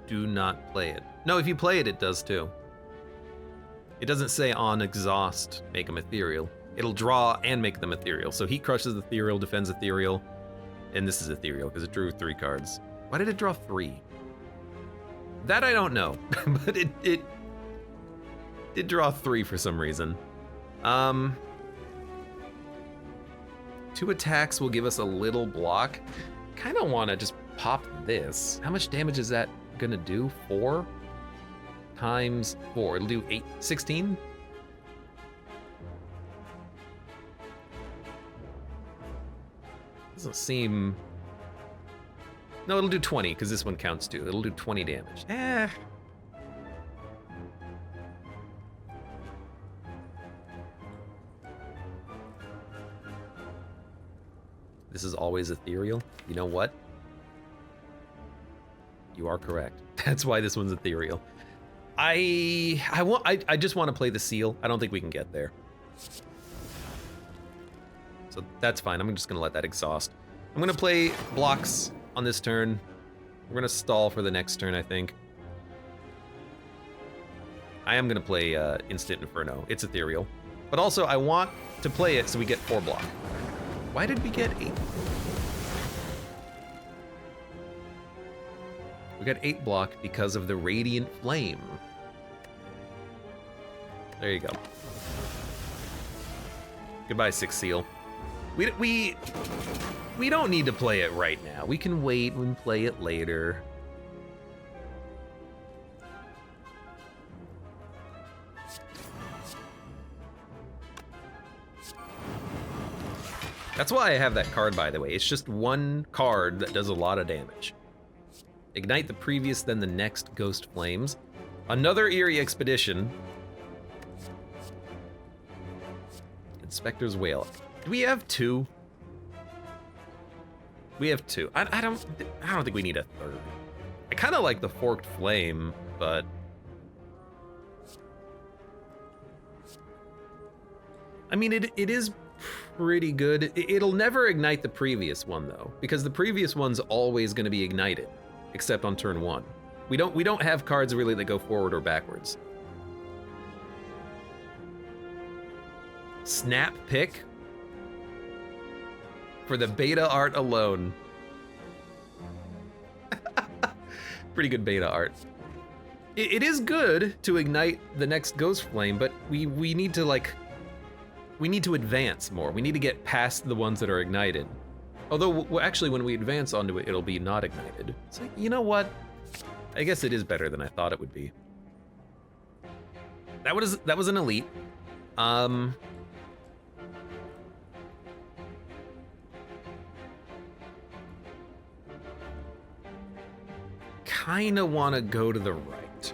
do not play it. No, if you play it, it does too. It doesn't say on exhaust, make them ethereal. It'll draw and make them ethereal. So Heat Crushes ethereal, defends ethereal, and this is ethereal because it drew 3 cards. Why did it draw 3? That I don't know, but it did draw 3 for some reason. 2 attacks will give us a little block. Kind of want to just pop this. How much damage is that gonna do? 4 times 4. It'll do 8, 16? Doesn't seem... No, it'll do 20, because this one counts too. It'll do 20 damage. This is always ethereal. You know what? You are correct. That's why this one's ethereal. I just want to play the seal. I don't think we can get there. So that's fine. I'm just gonna let that exhaust. I'm gonna play blocks on this turn. We're gonna stall for the next turn, I think. I am gonna play Instant Inferno. It's ethereal. But also, I want to play it so we get 4 block. Why did we get 8? We got 8 block because of the Radiant Flame. There you go. Goodbye, 6 seal. We don't need to play it right now. We can wait and play it later. That's why I have that card, by the way. It's just one card that does a lot of damage. Ignite the previous, then the next Ghost Flames. Another Eerie Expedition. Inspector's Whale. Do we have two? We have two. I don't think we need a third. I kind of like the Forked Flame, but I mean, it is pretty good. It'll never ignite the previous one though, because the previous one's always going to be ignited, except on turn 1. We don't have cards really that go forward or backwards. Snap Pick for the beta art alone. Pretty good beta art. It is good to ignite the next Ghost Flame, but we need to we need to advance more. We need to get past the ones that are ignited. Although, actually, when we advance onto it, it'll be not ignited. So, you know what? I guess it is better than I thought it would be. That was an elite. Kinda wanna go to the right.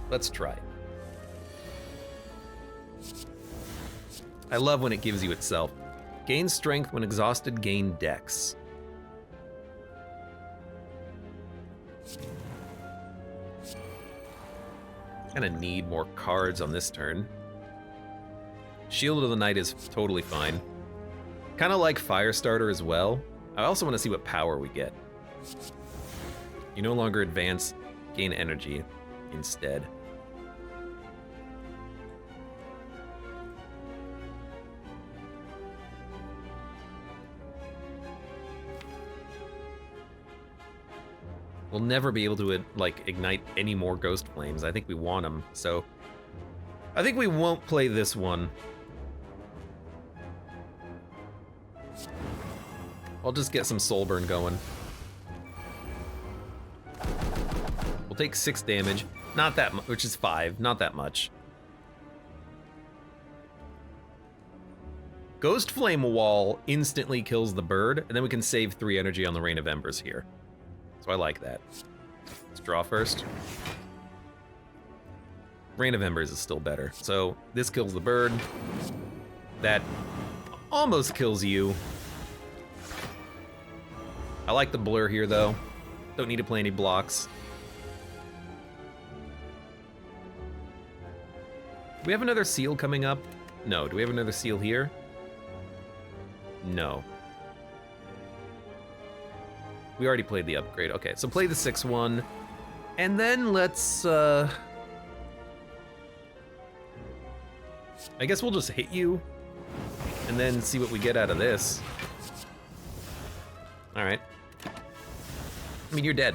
Let's try it. I love when it gives you itself. Gain strength when exhausted, gain dex. Kinda need more cards on this turn. Shield of the Night is totally fine. Kinda like Firestarter as well. I also wanna see what power we get. You no longer advance, gain energy instead. We'll never be able to ignite any more Ghost Flames. I think we want them, so I think we won't play this one. I'll just get some Soul Burn going. We'll take 6 damage. Not that much, which is 5. Not that much. Ghost Flame Wall instantly kills the bird, and then we can save 3 energy on the Rain of Embers here. So I like that. Let's draw first. Rain of Embers is still better. So this kills the bird. That almost kills you. I like the blur here though. Don't need to play any blocks. Do we have another seal coming up? No. Do we have another seal here? No. We already played the upgrade. Okay, so play the 6-1. And then let's, I guess we'll just hit you. And then see what we get out of this. Alright. I mean, you're dead.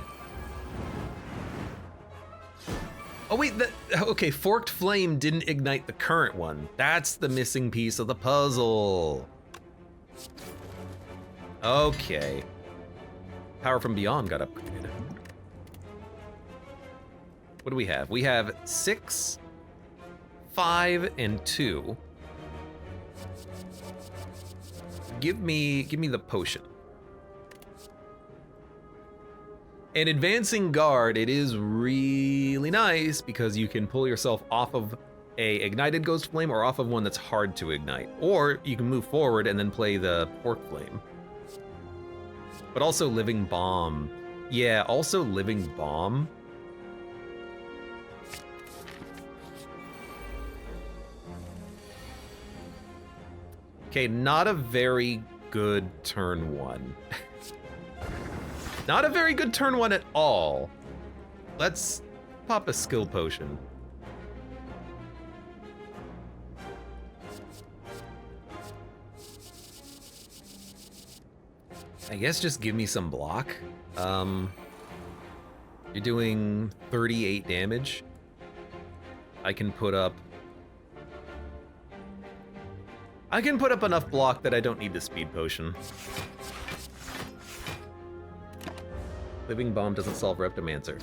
Oh wait, okay, Forked Flame didn't ignite the current one. That's the missing piece of the puzzle. Okay. Power from Beyond got upgraded. What do we have? We have 6, 5, and 2. Give me the potion. And Advancing Guard, it is really nice because you can pull yourself off of a ignited Ghost Flame or off of one that's hard to ignite. Or you can move forward and then play the Forked Flame. But also Living Bomb. Yeah, also Living Bomb. Okay, not a very good turn 1. Not a very good turn 1 at all. Let's pop a skill potion. I guess just give me some block. You're doing 38 damage. I can put up I can put up enough block that I don't need the speed potion. Living Bomb doesn't solve Reptomancer.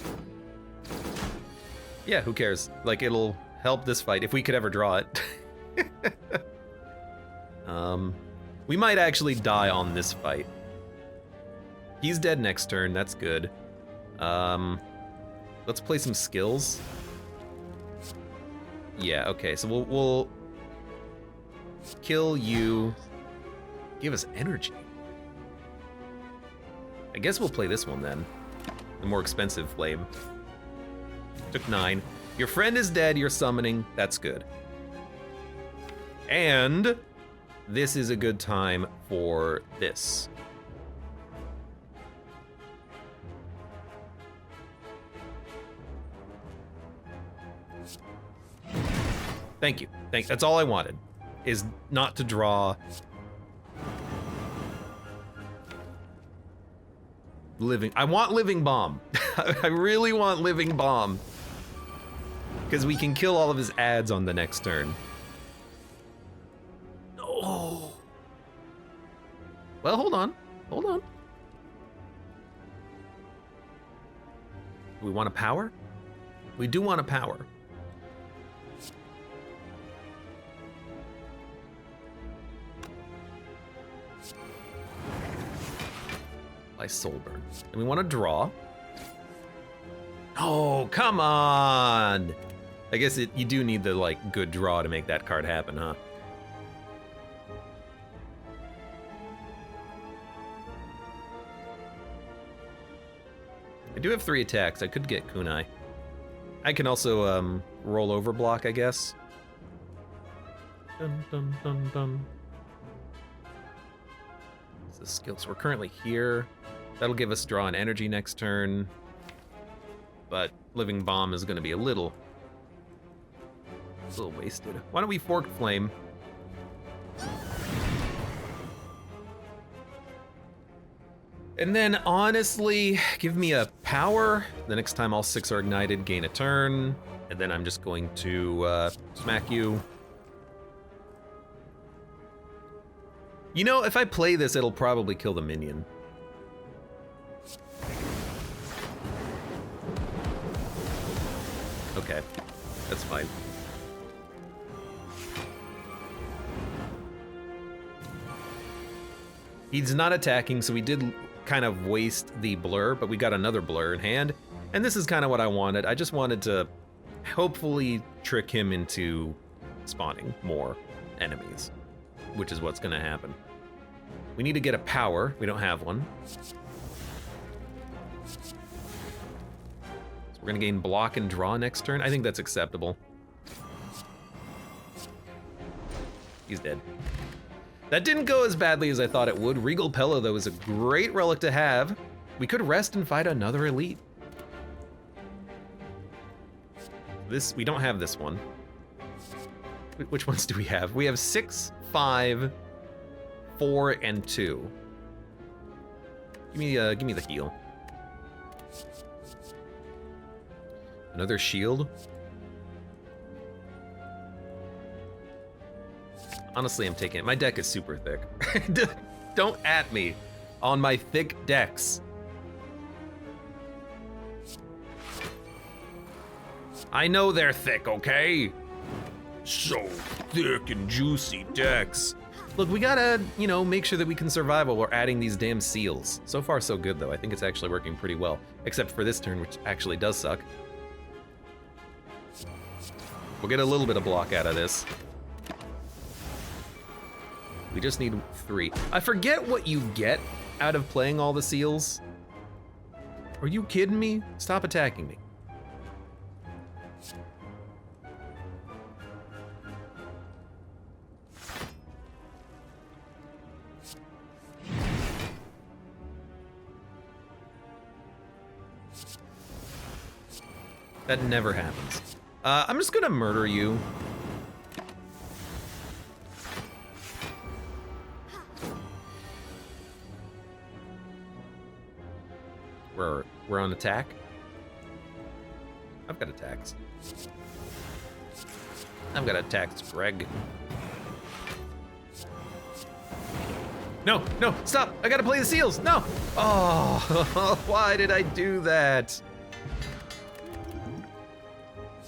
Yeah, who cares? Like, it'll help this fight if we could ever draw it. We might actually die on this fight. He's dead next turn, that's good. Let's play some skills. Yeah, okay, so we'll kill you. Give us energy. I guess we'll play this one then. The more expensive flame. Took 9. Your friend is dead, you're summoning, that's good. And this is a good time for this. Thank you. That's all I wanted, is not to draw living. I want Living Bomb. I really want Living Bomb, because we can kill all of his ads on the next turn. Oh. Well, hold on. Hold on. We want a power? We do want a power. By Soulburn. And we want to draw. Oh, come on! I guess you do need the, like, good draw to make that card happen, huh? I do have 3 attacks. I could get Kunai. I can also roll over block, I guess. Dun, dun, dun, dun. What's the skill? So we're currently here. That'll give us draw and energy next turn. But Living Bomb is going to be a little wasted. Why don't we Forked Flame? And then, honestly, give me a power. The next time all 6 are ignited, gain a turn. And then I'm just going to smack you. You know, if I play this, it'll probably kill the minion. Okay, that's fine. He's not attacking, so we did kind of waste the blur, but we got another blur in hand. And this is kind of what I wanted. I just wanted to hopefully trick him into spawning more enemies, which is what's gonna happen. We need to get a power. We don't have one. So we're gonna gain block and draw next turn. I think that's acceptable. He's dead. That didn't go as badly as I thought it would. Regal Pella, though, is a great relic to have. We could rest and fight another elite. We don't have this one. Which ones do we have? We have 6, 5, 4, and 2. Give me the heal. Another shield. Honestly, I'm taking it. My deck is super thick. Don't at me on my thick decks. I know they're thick, okay? So thick and juicy decks. Look, we gotta, make sure that we can survive while we're adding these damn seals. So far, so good, though. I think it's actually working pretty well. Except for this turn, which actually does suck. We'll get a little bit of block out of this. We just need 3. I forget what you get out of playing all the seals. Are you kidding me? Stop attacking me. That never happens. I'm just gonna murder you. We're on attack. I've got attacks. Greg. No, no, stop! I gotta play the seals, no! Oh, why did I do that?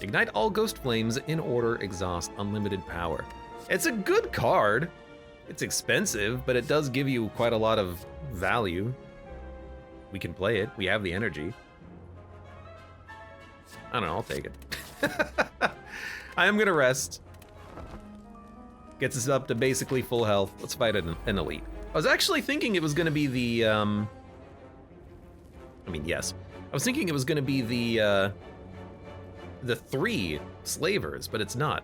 Ignite all ghost flames in order, exhaust, unlimited power. It's a good card. It's expensive, but it does give you quite a lot of value. We can play it, we have the energy. I don't know, I'll take it. I am gonna rest. Gets us up to basically full health. Let's fight an elite. I was actually thinking it was gonna be the, I mean, yes. I was thinking it was gonna be the 3 slavers, but it's not.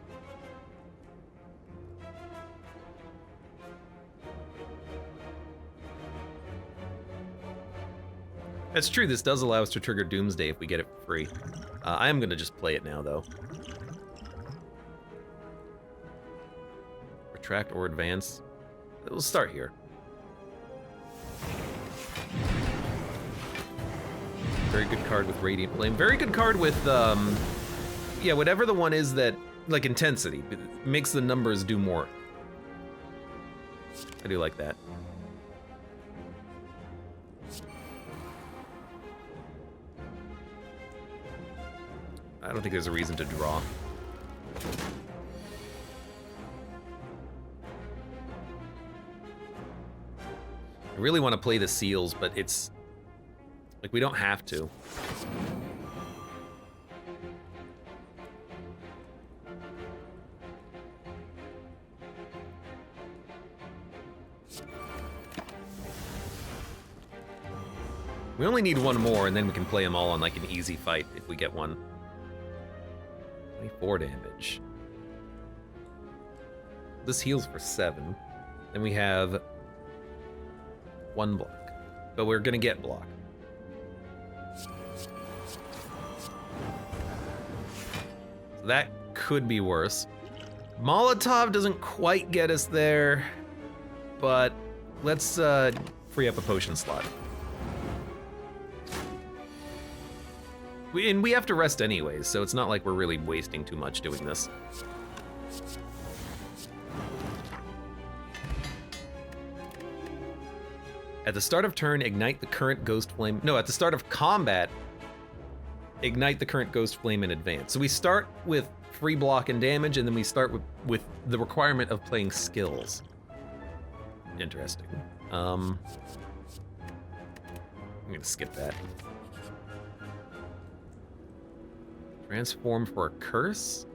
That's true, this does allow us to trigger Doomsday if we get it for free. I am gonna just play it now, though. Retract or advance. We'll start here. Very good card with Radiant Flame. Very good card with, yeah, whatever the one is that, like intensity, it makes the numbers do more. I do like that. I don't think there's a reason to draw. I really want to play the seals, but it's like we don't have to. We only need one more, and then we can play them all on like an easy fight if we get one. 24 damage. This heals for 7. Then we have 1 block, but we're gonna get block. So that could be worse. Molotov doesn't quite get us there, but let's free up a potion slot. And we have to rest anyways, so it's not like we're really wasting too much doing this. At the start of turn, ignite the current ghost flame. No, at the start of combat, ignite the current ghost flame in advance. So we start with free block and damage, and then we start with the requirement of playing skills. Interesting. I'm gonna skip that. Transform for a curse?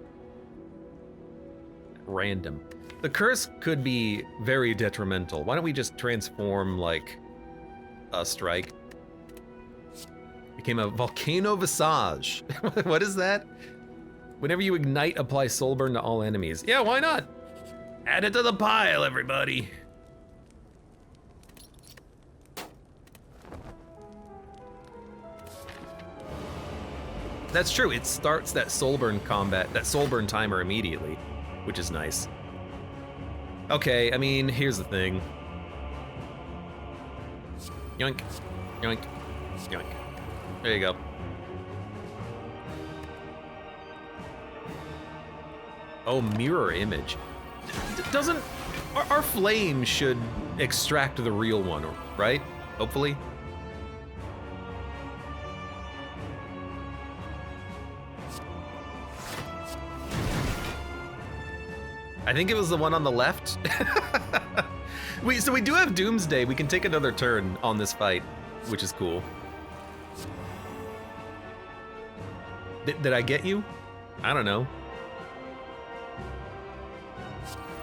Random. The curse could be very detrimental. Why don't we just transform like a strike? Became a volcano visage. What is that? Whenever you ignite, apply soul burn to all enemies. Yeah, why not? Add it to the pile, everybody. That's true, it starts that soul burn combat, that soul burn timer immediately, which is nice. Okay, I mean, here's the thing. Yoink, yoink, yoink. There you go. Oh, mirror image. Doesn't, our flame should extract the real one, right? Hopefully. I think it was the one on the left. So we do have Doomsday. We can take another turn on this fight, which is cool. Did I get you? I don't know.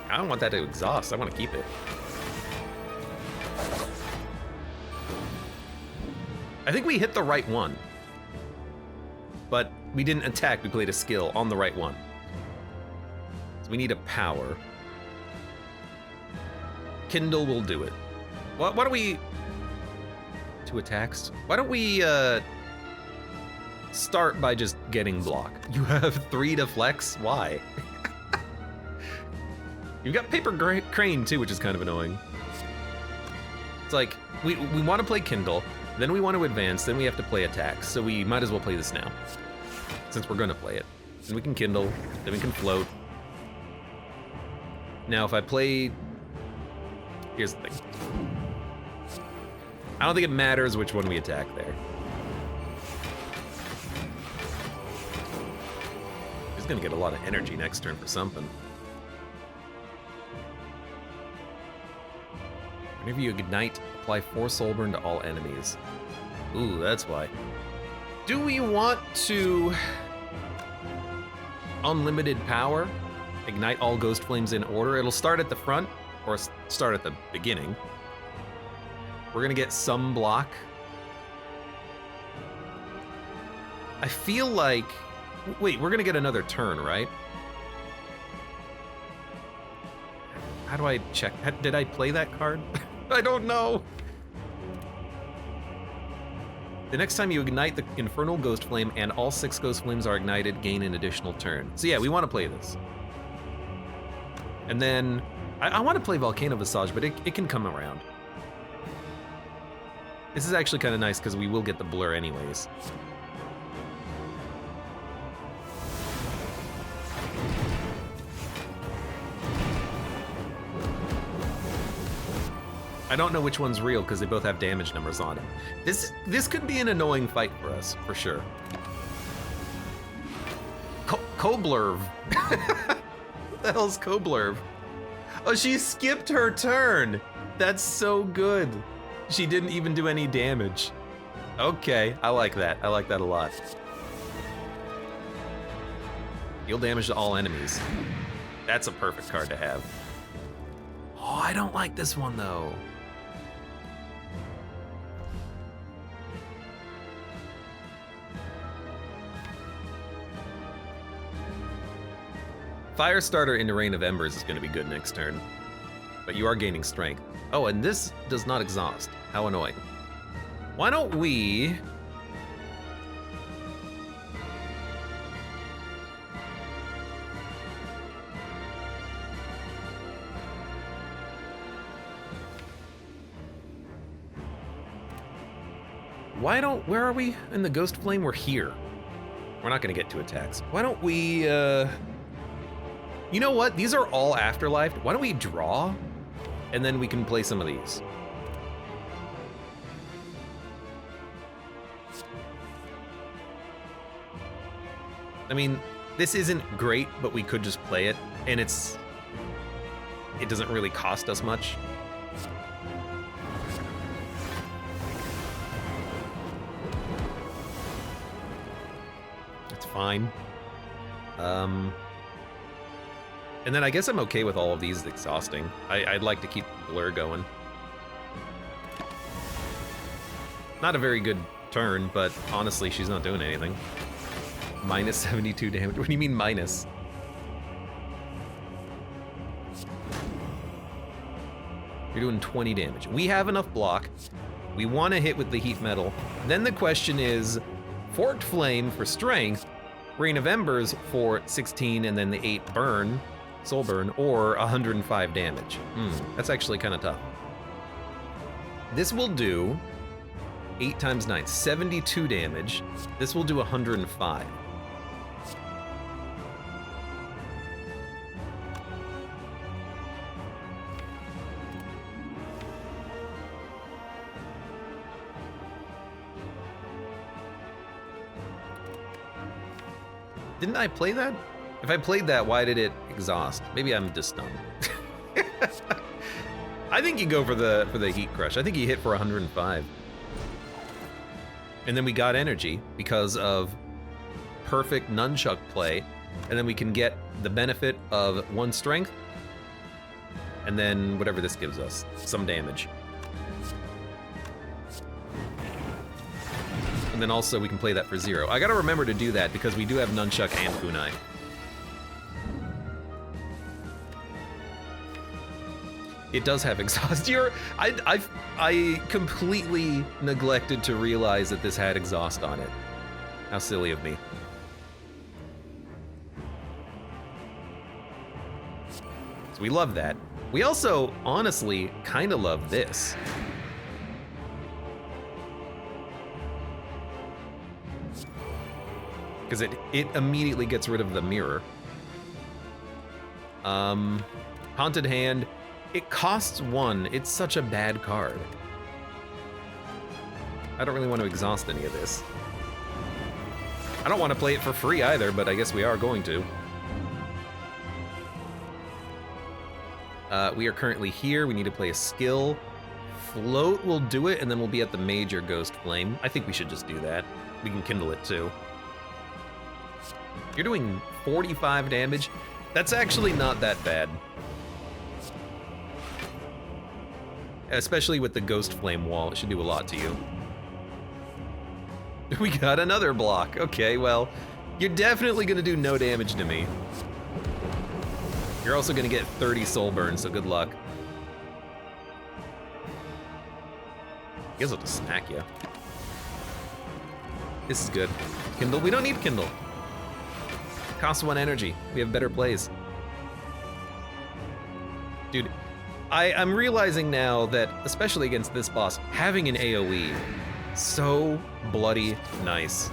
I don't want that to exhaust. I want to keep it. I think we hit the right one. But we didn't attack, we played a skill on the right one. So we need a power. Kindle will do it. Why don't we... 2 attacks? Why don't we start by just getting block? You have 3 to flex? Why? You've got Paper Crane too, which is kind of annoying. It's like, we want to play Kindle, then we want to advance, then we have to play attacks, so we might as well play this now. Since we're gonna play it. Then we can Kindle, then we can float. Now if I play... Here's the thing. I don't think it matters which one we attack there. He's gonna get a lot of energy next turn for something. Whenever you ignite, apply 4 soul burn to all enemies. Ooh, that's why. Do we want to unlimited power? Ignite all ghost flames in order. It'll start at the front or start at the beginning. We're gonna get some block. I feel like, wait, we're gonna get another turn, right? How do I check? Did I play that card? I don't know. The next time you ignite the Infernal Ghost Flame and all 6 Ghost Flames are ignited, gain an additional turn. So yeah, we want to play this. And then, I want to play Volcano Visage, but it can come around. This is actually kind of nice because we will get the blur anyways. I don't know which one's real because they both have damage numbers on it. This could be an annoying fight for us, for sure. Koblurv. What the hell's Koblurv? Oh, she skipped her turn. That's so good. She didn't even do any damage. Okay, I like that. I like that a lot. Deal damage to all enemies. That's a perfect card to have. Oh, I don't like this one though. Firestarter into Rain of Embers is going to be good next turn, but you are gaining strength. Oh, and this does not exhaust. How annoying. Why don't we... Where are we in the Ghost Flame? We're here. We're not going to get 2 attacks. Why don't we, You know what? These are all Afterlife. Why don't we draw? And then we can play some of these. I mean, this isn't great, but we could just play it, and it doesn't really cost us much. That's fine. And then I guess I'm okay with all of these exhausting. I'd like to keep Blur going. Not a very good turn, but honestly, she's not doing anything. Minus 72 damage. What do you mean minus? You're doing 20 damage. We have enough block. We want to hit with the heat metal. Then the question is, Forked Flame for strength, Rain of Embers for 16, and then the 8 burn, soul burn, or 105 damage. That's actually kind of tough. This will do 8 times 9, 72 damage. This will do 105. Didn't I play that? If I played that, why did it exhaust? Maybe I'm just dumb. I think you go for the Heat Crush. I think you hit for 105. And then we got energy because of perfect nunchuck play, and then we can get the benefit of 1 strength, and then whatever this gives us, some damage. And then also we can play that for 0. I gotta remember to do that because we do have nunchuck and kunai. It does have exhaust. I completely neglected to realize that this had exhaust on it. How silly of me. So we love that. We also, honestly, kind of love this. Because it immediately gets rid of the mirror. Haunted Hand. It costs 1. It's such a bad card. I don't really want to exhaust any of this. I don't want to play it for free either, but I guess we are going to. We are currently here. We need to play a skill. Float will do it, and then we'll be at the major Ghost Flame. I think we should just do that. We can kindle it too. You're doing 45 damage. That's actually not that bad. Especially with the Ghost Flame wall, it should do a lot to you. We got another block. Okay, well, you're definitely gonna do no damage to me. You're also gonna get 30 soul burn, so good luck. I guess I'll just smack you. This is good. Kindle, we don't need Kindle. Costs 1 energy. We have better plays. Dude, I'm realizing now that, especially against this boss, having an AoE, so bloody nice.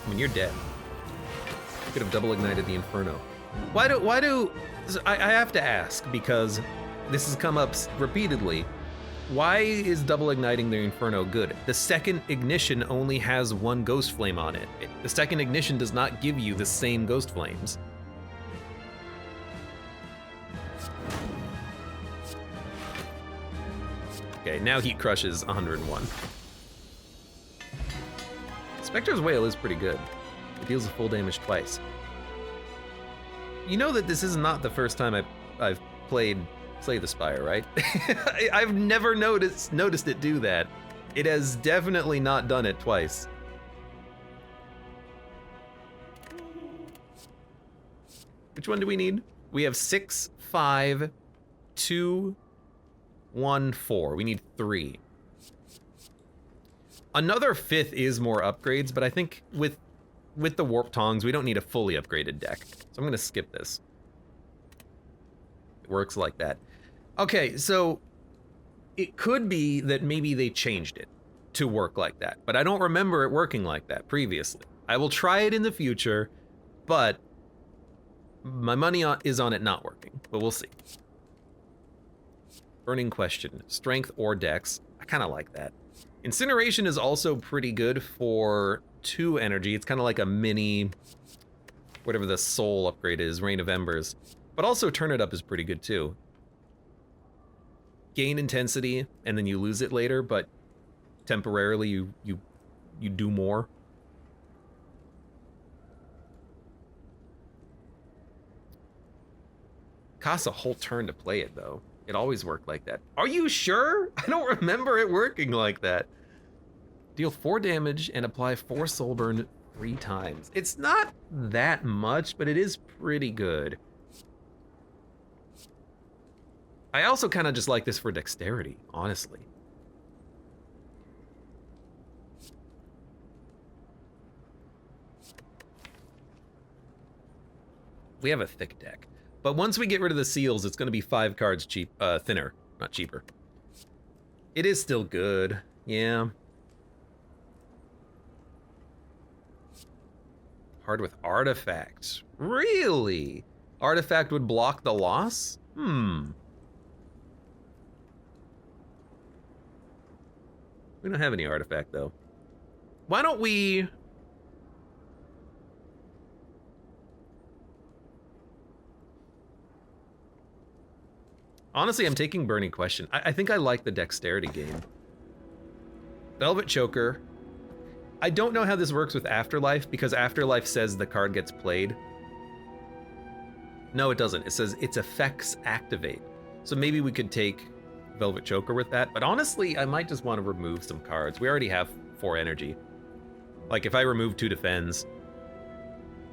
I mean, you're dead. Could have double ignited the Inferno. Why do, I have to ask, because this has come up repeatedly. Why is double igniting the Inferno good? The second ignition only has 1 Ghost Flame on it. The second ignition does not give you the same Ghost Flames. Okay, now Heat Crush is 101. Spectre's Wail is pretty good. It deals full damage twice. You know that this is not the first time I've played Slay the Spire, right? I've never noticed it do that. It has definitely not done it twice. Which one do we need? We have 6, 5, 2, 1, 4. We need 3. Another 5th is more upgrades, but I think with the Warp Tongs, we don't need a fully upgraded deck. So I'm gonna skip this. It works like that. Okay, so it could be that maybe they changed it to work like that, but I don't remember it working like that previously. I will try it in the future, but my money is on it not working, but we'll see. Burning Question, strength or dex. I kind of like that. Incineration is also pretty good for 2 energy. It's kind of like a mini, whatever the soul upgrade is, Rain of Embers. But also Turn It Up is pretty good too. Gain intensity, and then you lose it later, but temporarily you do more. Costs a whole turn to play it though. It always worked like that. Are you sure? I don't remember it working like that. Deal 4 damage and apply 4 soul burn 3 times. It's not that much, but it is pretty good. I also kind of just like this for dexterity, honestly. We have a thick deck. But once we get rid of the seals, it's going to be 5 cards thinner, not cheaper. It is still good, yeah. Hard with artifacts. Really? Artifact would block the loss? We don't have any artifact though. Why don't we... Honestly, I'm taking Burning Question. I think I like the dexterity game. Velvet Choker. I don't know how this works with Afterlife, because Afterlife says the card gets played. No, it doesn't. It says its effects activate. So maybe we could take Velvet Choker with that, but honestly, I might just want to remove some cards. We already have 4 energy. Like, if I remove 2 defends,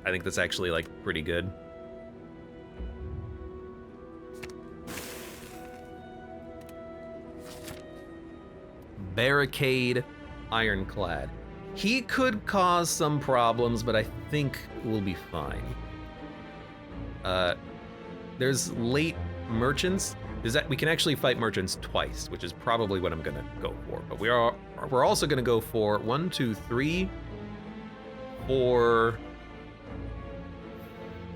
I think that's actually, like, pretty good. Barricade, Ironclad. He could cause some problems, but I think we'll be fine. There's late merchants. We can actually fight merchants twice, which is probably what I'm gonna go for. But we're also gonna go for 1, 2, 3, 4,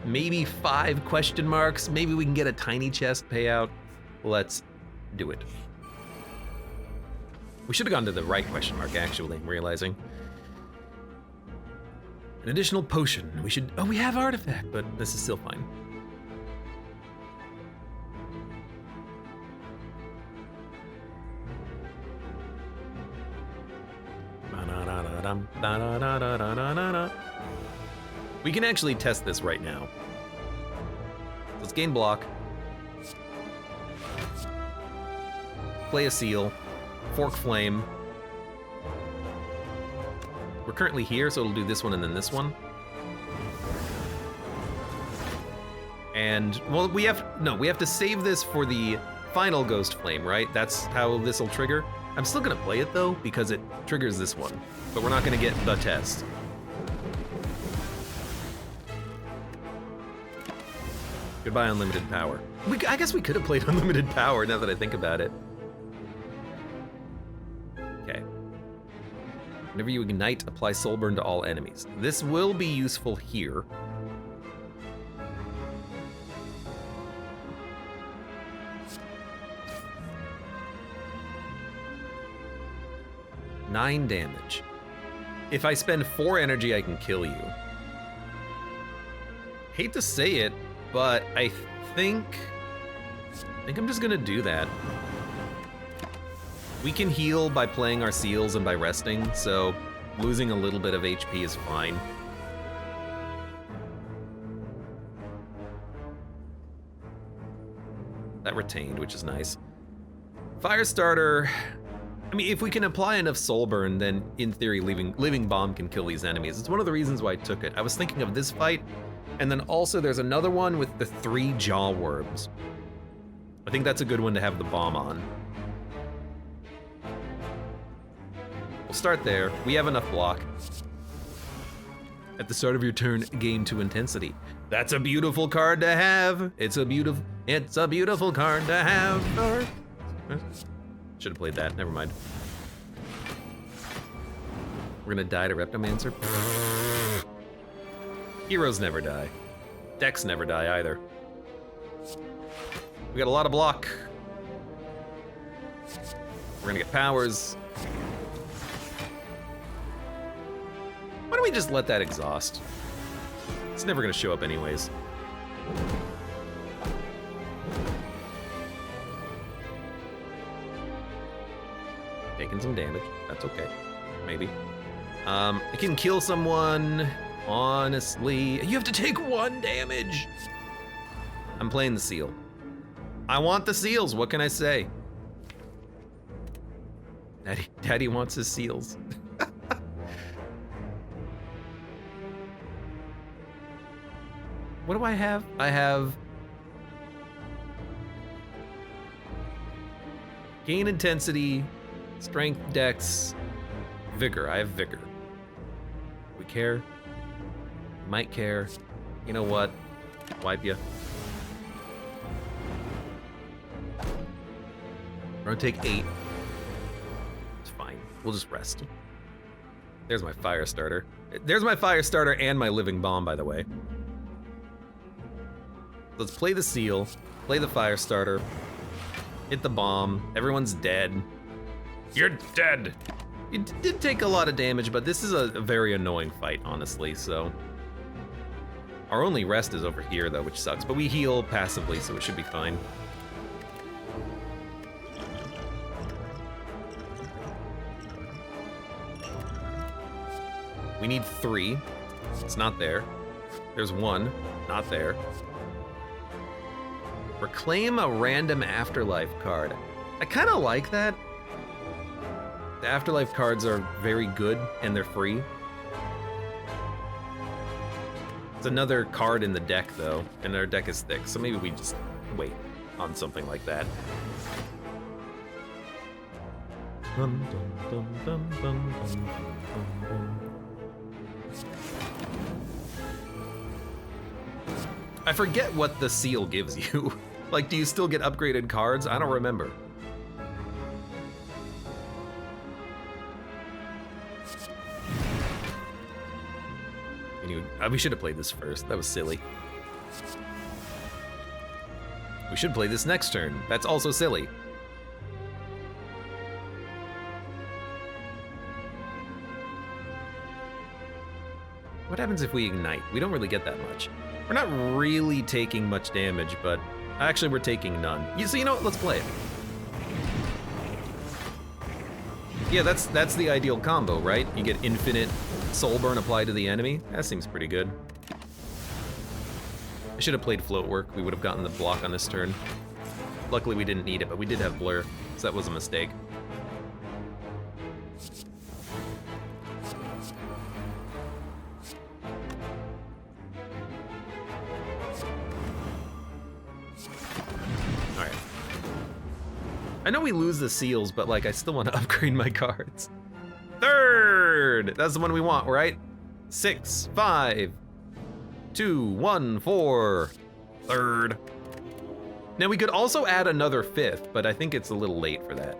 maybe 5 question marks. Maybe we can get a tiny chest payout. Let's do it. We should have gone to the right question mark, actually, I'm realizing. An additional potion. We should, oh, we have artifact, but this is still fine. We can actually test this right now. Let's gain block. Play a seal. Fork flame. We're currently here, so it'll do this one and then this one. And, well, we have to save this for the final ghost flame, right? That's how this will trigger. I'm still gonna play it though, because it triggers this one, but we're not gonna get the test. Goodbye, unlimited power. I guess we could have played unlimited power now that I think about it. Okay. Whenever you ignite, apply soul burn to all enemies. This will be useful here. Nine damage. If I spend 4 energy, I can kill you. Hate to say it, but I think I'm just gonna do that. We can heal by playing our seals and by resting, so losing a little bit of HP is fine. That retained, which is nice. Firestarter. I mean, if we can apply enough soul burn, then in theory, living bomb can kill these enemies. It's one of the reasons why I took it. I was thinking of this fight, and then also there's another one with the 3 jaw worms. I think that's a good one to have the bomb on. We'll start there. We have enough block. At the start of your turn, gain 2 intensity. That's a beautiful card to have. It's a beautiful card to have. Should have played that, never mind. We're gonna die to Reptomancer. Heroes never die. Decks never die either. We got a lot of block. We're gonna get powers. Why don't we just let that exhaust? It's never gonna show up anyways. Taking some damage, that's okay, maybe. I can kill someone, honestly. You have to take 1 damage. I'm playing the seal. I want the seals, what can I say? Daddy wants his seals. What do I have? I have gain intensity, strength, dex, vigor. I have vigor. We care. Might care. You know what? Wipe ya. We're gonna take 8. It's fine. We'll just rest. There's my fire starter. There's my fire starter and my living bomb, by the way. Let's play the seal, play the fire starter, hit the bomb. Everyone's dead. You're dead. It did take a lot of damage, but this is a very annoying fight, honestly, so. Our only rest is over here, though, which sucks, but we heal passively, so it should be fine. We need 3. It's not there. There's 1. Not there. Reclaim a random afterlife card. I kind of like that. The afterlife cards are very good and they're free. It's another card in the deck though, and our deck is thick, so maybe we just wait on something like that. I forget what the seal gives you. Like, do you still get upgraded cards? I don't remember. Anyway, we should have played this first. That was silly. We should play this next turn. That's also silly. What happens if we ignite? We don't really get that much. We're not really taking much damage, but actually we're taking none. So you know what? Let's play it. Yeah, that's the ideal combo, right? You get infinite soul burn applied to the enemy. That seems pretty good. I should have played float work. We would have gotten the block on this turn. Luckily we didn't need it, but we did have blur, so that was a mistake. Alright. I know we lose the seals, but like I still want to upgrade my cards. Third! That's the one we want, right? 6, 5, 2, 1, 4. Third. Now we could also add another 5th, but I think it's a little late for that.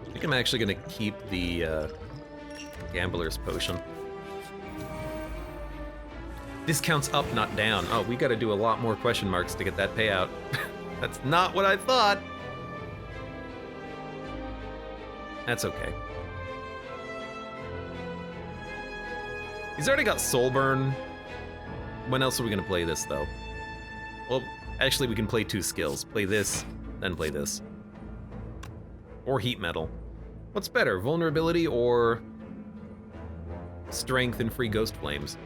I think I'm actually gonna keep the Gambler's Potion. Discounts up, not down. Oh, we gotta do a lot more question marks to get that payout. That's not what I thought. That's okay. He's already got Soul Burn. When else are we gonna play this, though? Well, actually, we can play 2 skills. Play this, then play this. Or Heat Metal. What's better, Vulnerability or Strength and Free Ghost Flames?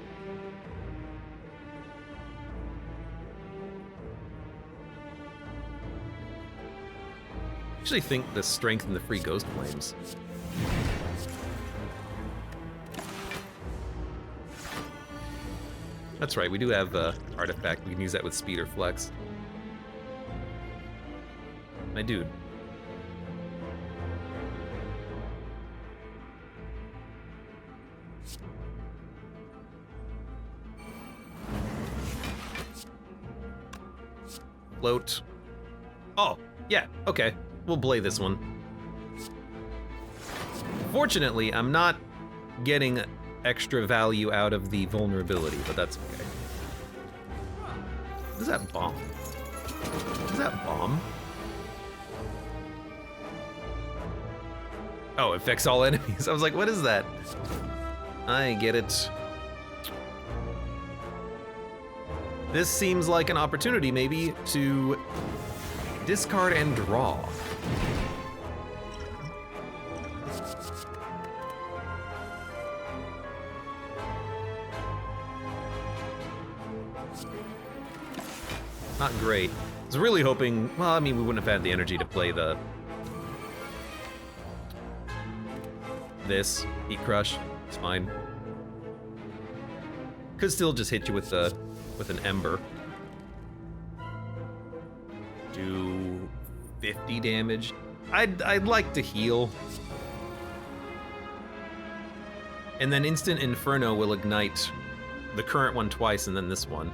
I actually think the Strength and the Free Ghost Flames. That's right, we do have Artifact. We can use that with Speed or Flex. My dude. Float. Oh, yeah, okay. We'll play this one. Fortunately, I'm not getting extra value out of the vulnerability, but that's okay. What is that bomb? What is that bomb? Oh, it affects all enemies. I was like, what is that? I get it. This seems like an opportunity, maybe, to discard and draw. Not great. I was really hoping, well, I mean, we wouldn't have had the energy to play this Heat Crush. It's fine. Could still just hit you with an Ember. Do 50 damage. I'd like to heal. And then Instant Inferno will ignite the current one twice and then this one.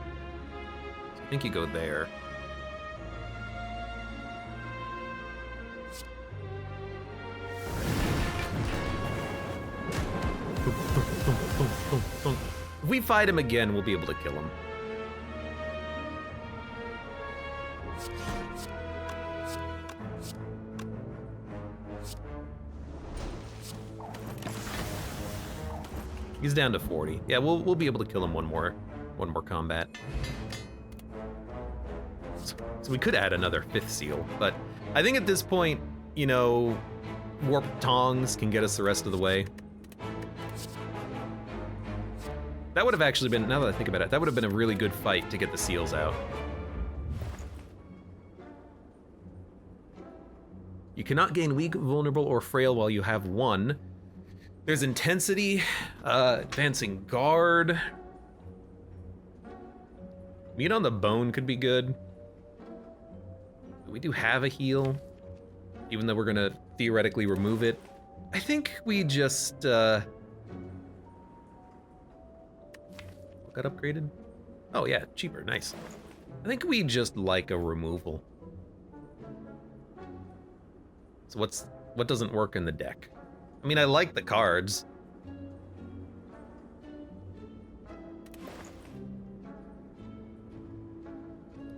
I think you go there. If we fight him again, we'll be able to kill him. He's down to 40. Yeah, we'll be able to kill him one more combat. So we could add another 5th seal, but I think at this point, you know, Warp Tongs can get us the rest of the way. That would have actually been, now that I think about it, that would have been a really good fight to get the seals out. You cannot gain weak, vulnerable, or frail while you have 1. There's Intensity, Advancing Guard. Meat on the Bone could be good. We do have a heal, even though we're gonna theoretically remove it. I think we just, what got upgraded? Oh yeah, cheaper, nice. I think we just like a removal. So what doesn't work in the deck? I mean, I like the cards.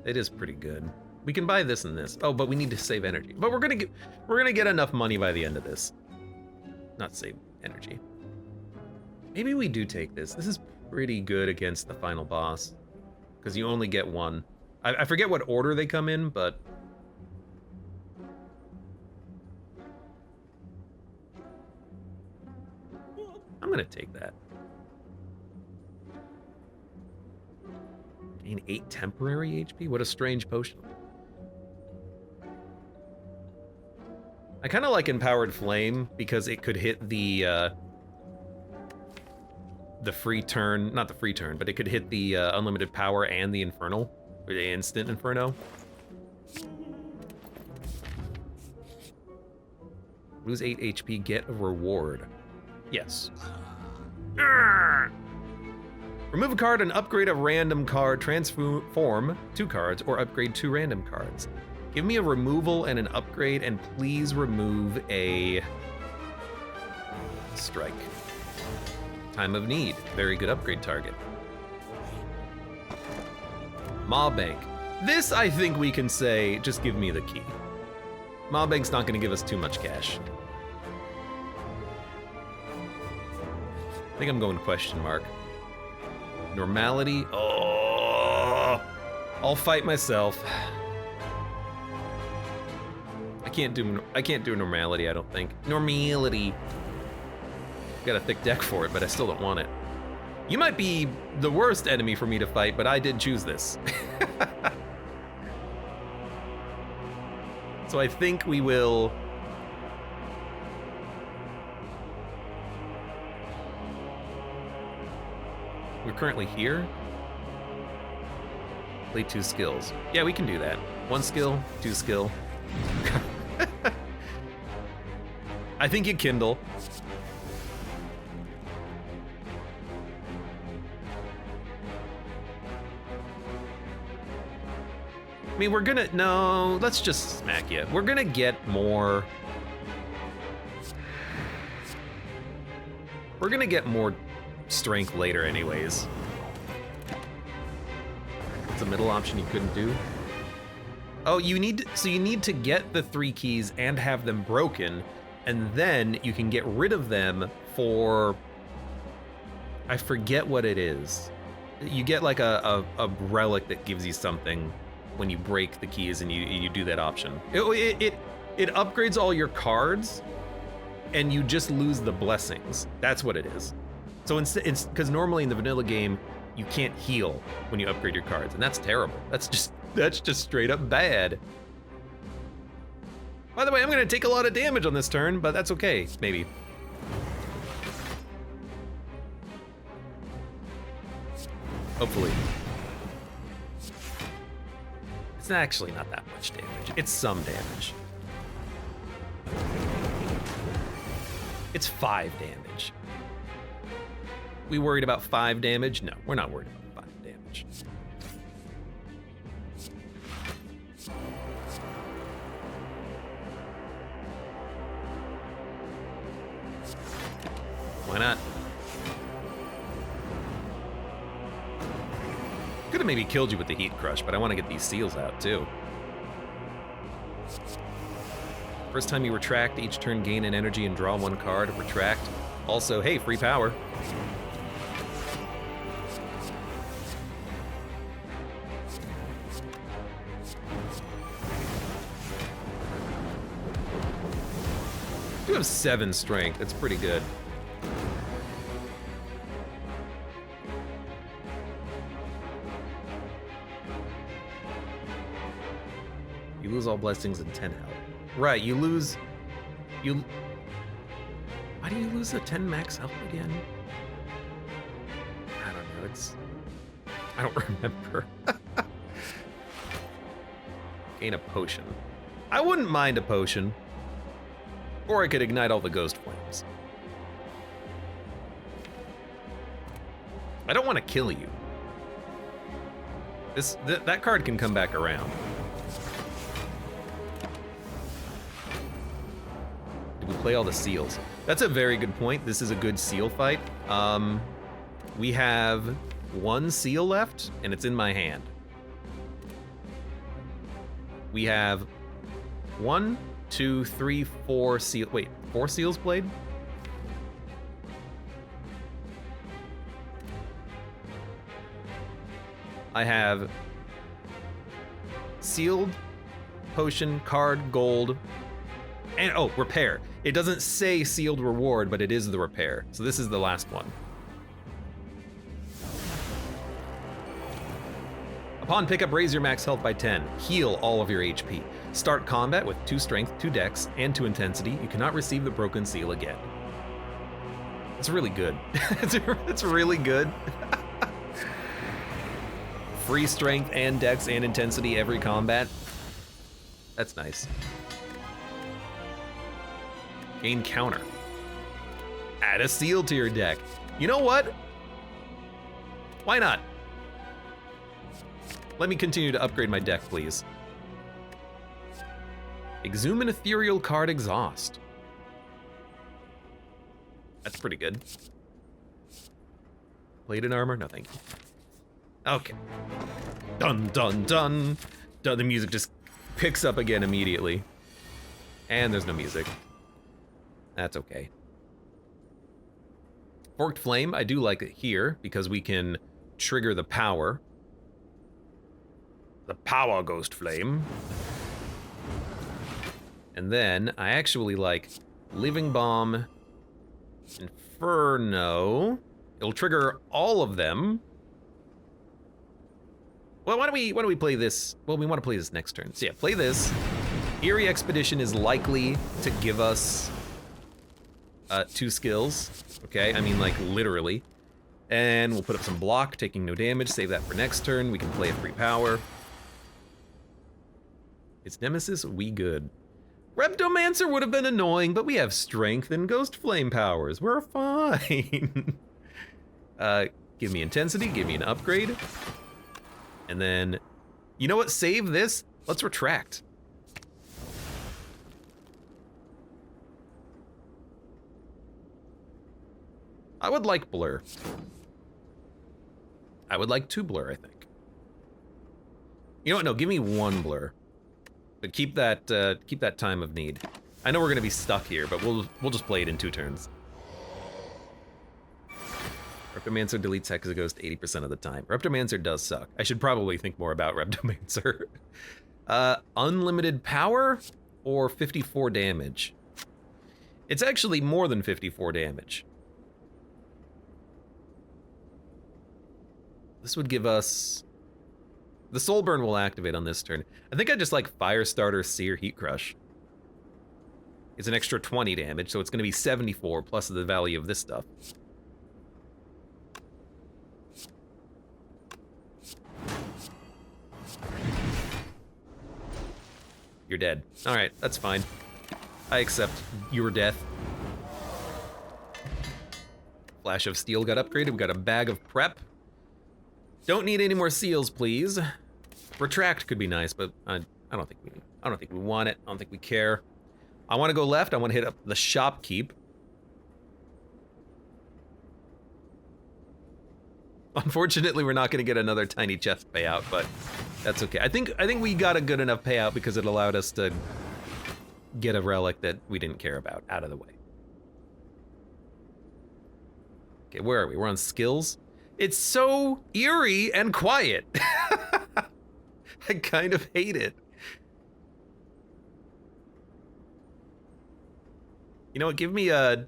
It is pretty good. We can buy this and this. Oh, but we need to save energy. But we're gonna get enough money by the end of this. Not save energy. Maybe we do take this. This is pretty good against the final boss, because you only get one. I forget what order they come in, but I'm gonna take that. Gain 8 temporary HP? What a strange potion. I kind of like Empowered Flame because it could hit the free turn, not the free turn, but it could hit the unlimited power and the infernal, or the instant inferno. Lose 8 HP, get a reward. Yes. Remove a card and upgrade a random card, transform 2 cards, or upgrade 2 random cards. Give me a removal and an upgrade, and please remove a strike. Time of need, very good upgrade target. Mob Bank. This, I think we can say, just give me the key. Mob Bank's not gonna give us too much cash. I think I'm going question mark. Normality, oh, I'll fight myself. I can't do normality, I don't think. Normality. Got a thick deck for it, but I still don't want it. You might be the worst enemy for me to fight, but I did choose this. So I think we will. We're currently here. Play 2 skills. Yeah, we can do that. 1 skill, 2 skill. I think you kindle. I mean, we're gonna, no, let's just smack you. We're gonna get more. We're gonna get more strength later anyways. It's a middle option you couldn't do. Oh, you need to get the 3 keys and have them broken, and then you can get rid of them for, I forget what it is. You get like a relic that gives you something when you break the keys and you do that option. It upgrades all your cards, and you just lose the blessings. That's what it is. So it's because normally in the vanilla game, you can't heal when you upgrade your cards, and that's terrible. That's just straight up bad. By the way, I'm gonna take a lot of damage on this turn, but that's okay, maybe. Hopefully. It's actually not that much damage. It's some damage. It's 5 damage. We worried about 5 damage? No, we're not worried about 5 damage. Why not? Could have maybe killed you with the Heat Crush, but I want to get these seals out too. First time you retract, each turn gain an energy and draw 1 card. Retract. Also, hey, free power. You have 7 strength. That's pretty good. You lose all blessings and 10 health. Right, you lose. Why do you lose the 10 max health again? I don't know. I don't remember. Gain a potion. I wouldn't mind a potion. Or I could ignite all the ghost flames. I don't want to kill you. That card can come back around. Did we play all the seals? That's a very good point. This is a good seal fight. We have 1 seal left, and it's in my hand. We have 1, 2, 3, 4 seal. Wait, 4 seals blade? I have sealed, potion, card, gold, and oh, repair. It doesn't say sealed reward, but it is the repair. So this is the last one. Upon pickup, raise your max health by 10. Heal all of your HP. Start combat with 2 strength, 2 dex, and 2 intensity. You cannot receive the broken seal again. It's really good. It's really good. Free strength and dex and intensity every combat. That's nice. Gain counter. Add a seal to your deck. You know what? Why not? Let me continue to upgrade my deck, please. Exhume an ethereal card exhaust. That's pretty good. Plated armor? No, thank you. Okay. Dun, dun, dun. Dun. The music just picks up again immediately. And there's no music. That's okay. Forked Flame, I do like it here because we can trigger the power. The power Ghost Flame. And then I actually like Living Bomb, Inferno. It'll trigger all of them. Well, why don't we play this? Well, we want to play this next turn. So yeah, play this. Eerie Expedition is likely to give us 2 skills. Okay, I mean like literally. And we'll put up some block, taking no damage. Save that for next turn. We can play a free power. It's Nemesis, we good. Reptomancer would have been annoying, but we have strength and ghost flame powers. We're fine. Give me intensity, give me an upgrade. And then, you know what, save this. Let's retract. I would like blur. I would like 2 blur, I think. You know what, no, give me 1 blur. But keep that time of need. I know we're gonna be stuck here, but we'll just play it in 2 turns. Reptomancer deletes Hexaghost 80% of the time. Reptomancer does suck. I should probably think more about Reptomancer. Unlimited power or 54 damage? It's actually more than 54 damage. This would give us... The Soul Burn will activate on this turn. I think I just like Firestarter, Seer, Heat Crush. It's an extra 20 damage, so it's going to be 74 plus the value of this stuff. You're dead. Alright, that's fine. I accept your death. Flash of Steel got upgraded. We got a bag of prep. Don't need any more seals, please. Retract could be nice, but I don't think we want it. I don't think we care. I want to go left. I want to hit up the shopkeep. Unfortunately, we're not going to get another tiny chest payout, but that's okay. I think we got a good enough payout because it allowed us to get a relic that we didn't care about out of the way. Okay, where are we? We're on skills. It's so eerie and quiet. I kind of hate it. You know what? Give me a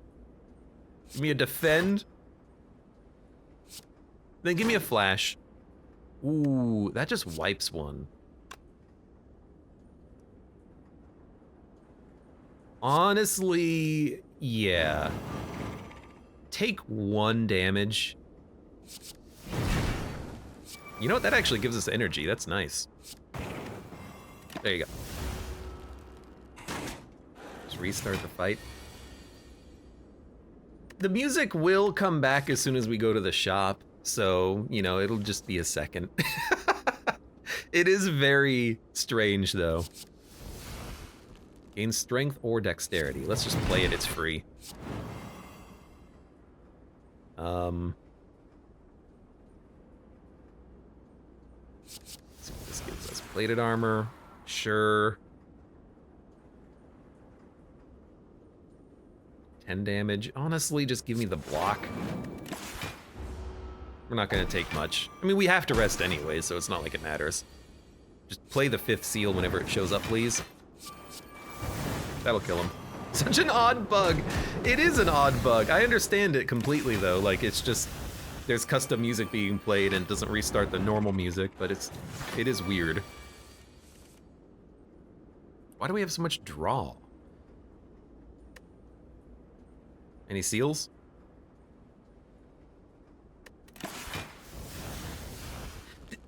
defend. Then give me a flash. Ooh, that just wipes one. Honestly, yeah. Take 1 damage. You know what? That actually gives us energy. That's nice. There you go. Just restart the fight. The music will come back as soon as we go to the shop. So, you know, it'll just be a second. It is very strange, though. Gain strength or dexterity. Let's just play it. It's free. Let's see what this gives us. Plated armor, Sure. 10 damage. Honestly, just give me the block. We're not gonna take much. I mean, we have to rest anyway, so it's not like it matters. Just play the 5th seal whenever it shows up, please. That'll kill him. Such an odd bug. It is an odd bug. I understand it completely, though. Like, it's just, there's custom music being played and it doesn't restart the normal music, but it is weird. Why do we have so much draw? Any seals?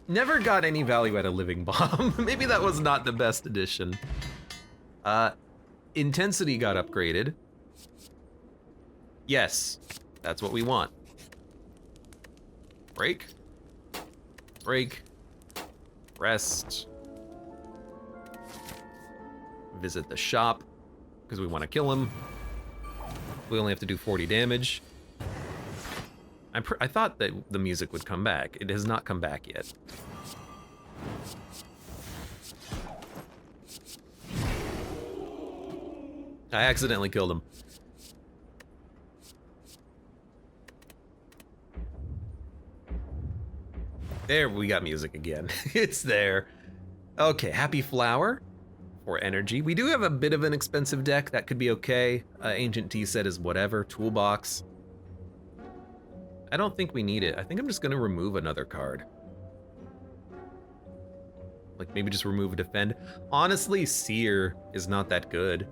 Never got any value out of Living Bomb. Maybe that was not the best addition. Intensity got upgraded. Yes, that's what we want. Break. Break. Rest. Visit the shop, because we want to kill him. We only have to do 40 damage. I thought that the music would come back. It has not come back yet. I accidentally killed him. There, we got music again. It's there. Okay, Happy Flower for energy. We do have a bit of an expensive deck. That could be okay. Ancient Tea Set is whatever. Toolbox. I don't think we need it. I think I'm just gonna remove another card. Like maybe just remove a defend. Honestly, Seer is not that good.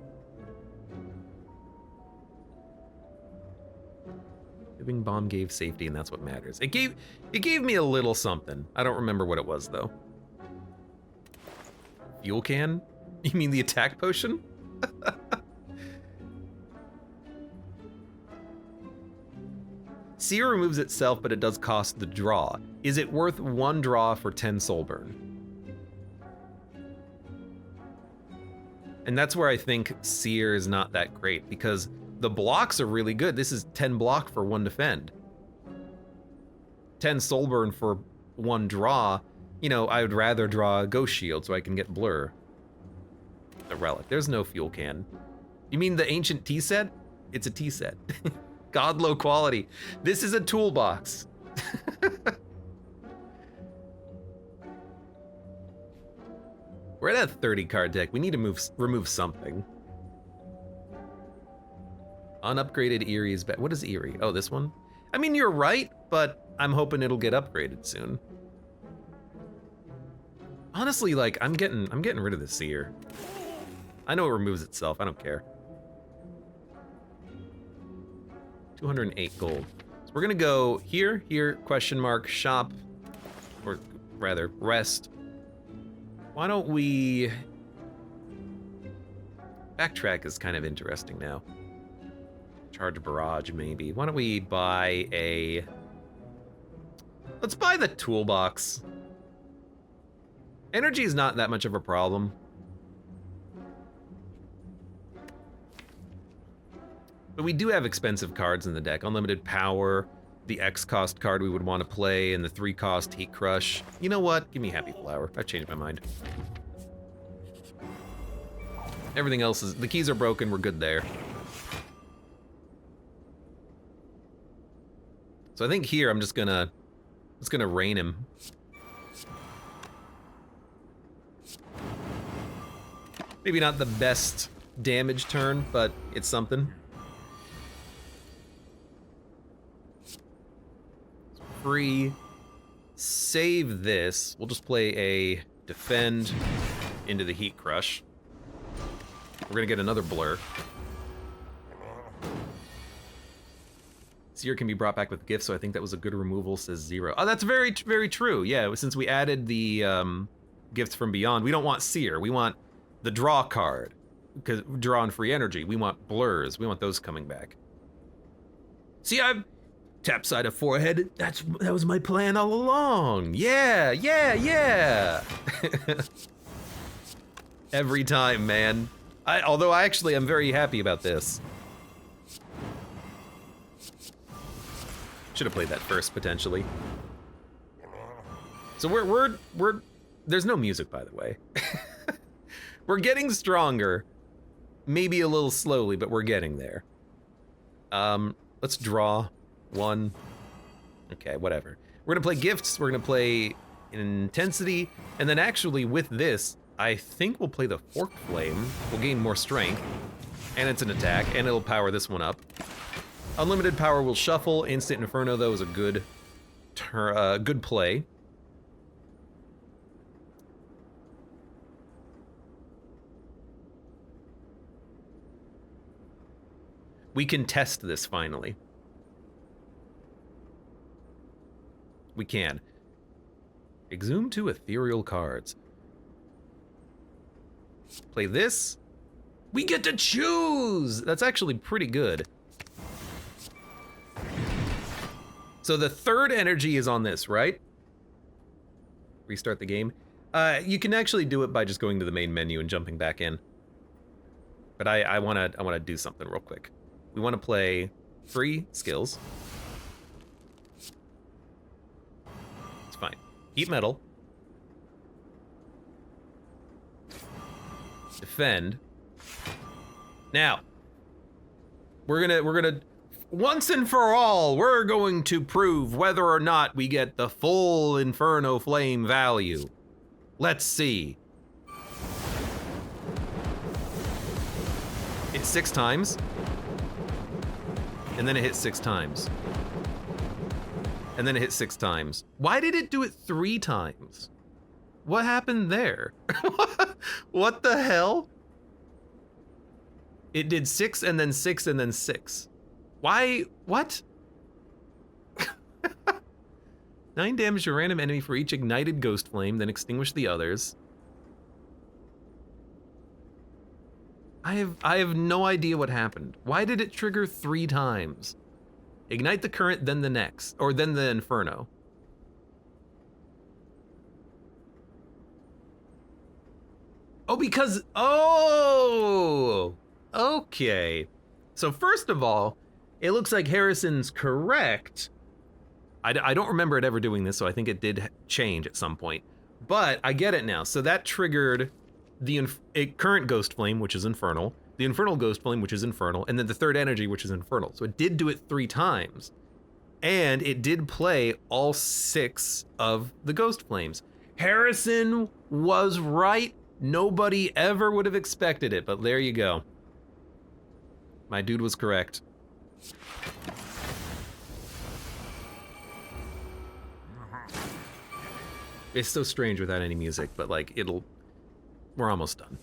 Living Bomb gave safety, and that's what matters. It gave me a little something. I don't remember what it was though. Fuel can? You mean the attack potion? Seer removes itself, but it does cost the draw. Is it worth 1 draw for 10 soul burn? And that's where I think Seer is not that great, because the blocks are really good. This is 10 block for 1 defend. 10 soul burn for 1 draw. You know, I would rather draw a Ghost Shield so I can get Blur. A relic. There's no fuel can. You mean the Ancient Tea Set? It's a tea set. God low quality. This is a toolbox. We're at a 30 card deck. We need to remove something. Unupgraded Eerie is bad. What is Eerie? Oh, this one? I mean, you're right, but I'm hoping it'll get upgraded soon. Honestly, like, I'm getting rid of the Seer. I know it removes itself. I don't care. 208 gold. So we're gonna go here, question mark, shop, or rather, rest. Why don't we... Backtrack is kind of interesting now. Charge barrage, maybe. Why don't we buy a... Let's buy the toolbox. Energy is not that much of a problem. But we do have expensive cards in the deck. Unlimited Power, the X cost card we would want to play, and the 3 cost Heat Crush. You know what? Give me Happy Flower. I've changed my mind. Everything else is... The keys are broken. We're good there. So I think here I'm just gonna rain him. Maybe not the best damage turn, but it's something. Free. Save this. We'll just play a defend into the Heat Crush. We're gonna get another Blur. Seer can be brought back with gifts, so I think that was a good removal, says Zero. Oh, that's very, very true. Yeah, since we added the gifts from beyond, we don't want Seer. We want the draw card, because draw and free energy. We want blurs. We want those coming back. See, I've tap side of forehead. That was my plan all along. Yeah, yeah, yeah. Every time, man. Although I actually am very happy about this. Should have played that first, potentially. So we're there's no music, by the way. We're getting stronger. Maybe a little slowly, but we're getting there. Let's draw one. Okay, whatever. We're gonna play gifts, we're gonna play intensity, and then actually with this, I think we'll play the forked flame. We'll gain more strength, and it's an attack, and it'll power this one up. Unlimited power will shuffle. Instant Inferno, though, is a good play. We can test this finally. We can. Exhume 2 ethereal cards. Play this. We get to choose! That's actually pretty good. So the third energy is on this, right? Restart the game. You can actually do it by just going to the main menu and jumping back in. But I wanna do something real quick. We wanna play free skills. It's fine. Heat metal. Defend. Now, we're gonna once and for all, we're going to prove whether or not we get the full Inferno Flame value. Let's see. It's 6 times. And then it hits 6 times. And then it hits 6 times. Why did it do it 3 times? What happened there? What the hell? It did 6 and then 6 and then 6. Why? What? 9 damage to a random enemy for each ignited ghost flame, then extinguish the others. I have no idea what happened. Why did it trigger 3 times? Ignite the current, then the next, or then the Inferno. Oh, because, oh, okay. So first of all, it looks like Harrison's correct. I don't remember it ever doing this, so I think it did change at some point. But I get it now. So that triggered the current Ghost Flame, which is Infernal, the Infernal Ghost Flame, which is Infernal, and then the third energy, which is Infernal. So it did do it 3 times. And it did play all 6 of the Ghost Flames. Harrison was right. Nobody ever would have expected it, but there you go. My dude was correct. It's so strange without any music, but like we're almost done.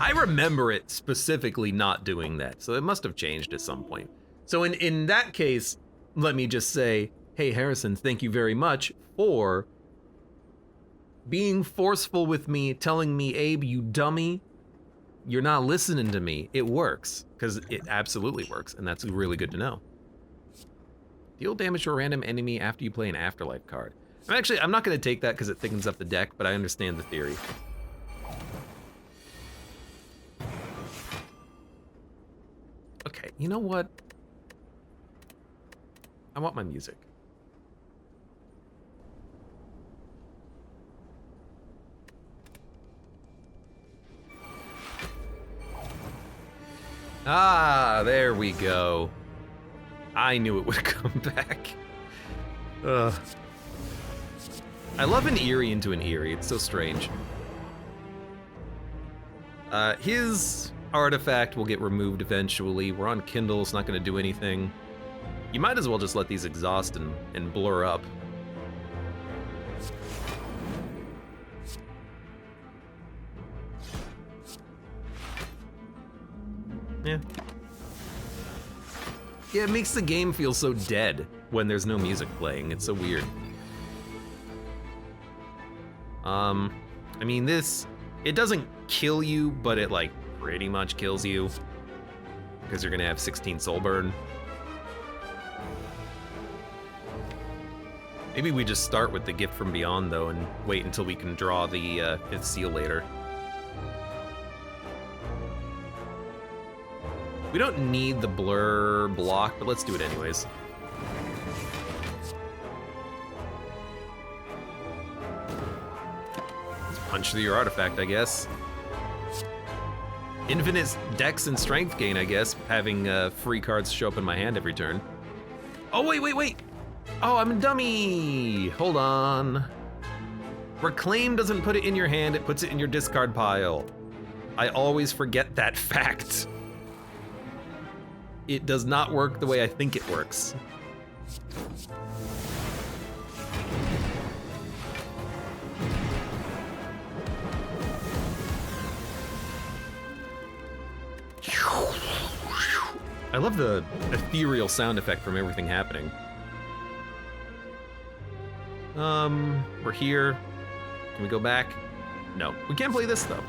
I remember it specifically not doing that, so it must have changed at some point. So in that case, let me just say, hey Harrison, thank you very much for being forceful with me, telling me, Abe, you dummy, you're not listening to me. It works, because it absolutely works, and that's really good to know. Deal damage to a random enemy after you play an Afterlife card. I'm not going to take that because it thickens up the deck, but I understand the theory. Okay, you know what? I want my music. Ah, there we go. I knew it would come back. Ugh. I love an Eerie into an Eerie. It's so strange. His artifact will get removed eventually. We're on Kindle. It's not going to do anything. You might as well just let these exhaust and blur up. Yeah. Yeah, it makes the game feel so dead when there's no music playing. It's so weird. I mean, it doesn't kill you, but it like pretty much kills you because you're gonna have 16 soul burn. Maybe we just start with the Gift from Beyond though and wait until we can draw the 5th seal later. We don't need the blur block, but let's do it anyways. Let's punch through your artifact, I guess. Infinite dex and strength gain, I guess, having free cards show up in my hand every turn. Oh, wait. Oh, I'm a dummy. Hold on. Reclaim doesn't put it in your hand, it puts it in your discard pile. I always forget that fact. It does not work the way I think it works. I love the ethereal sound effect from everything happening. We're here. Can we go back? No, we can't play this though.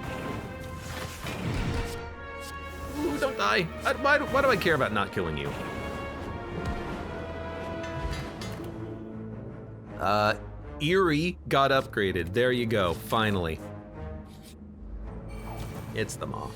Ooh, don't die. Why do I care about not killing you? Eerie got upgraded. There you go, finally. It's the moth.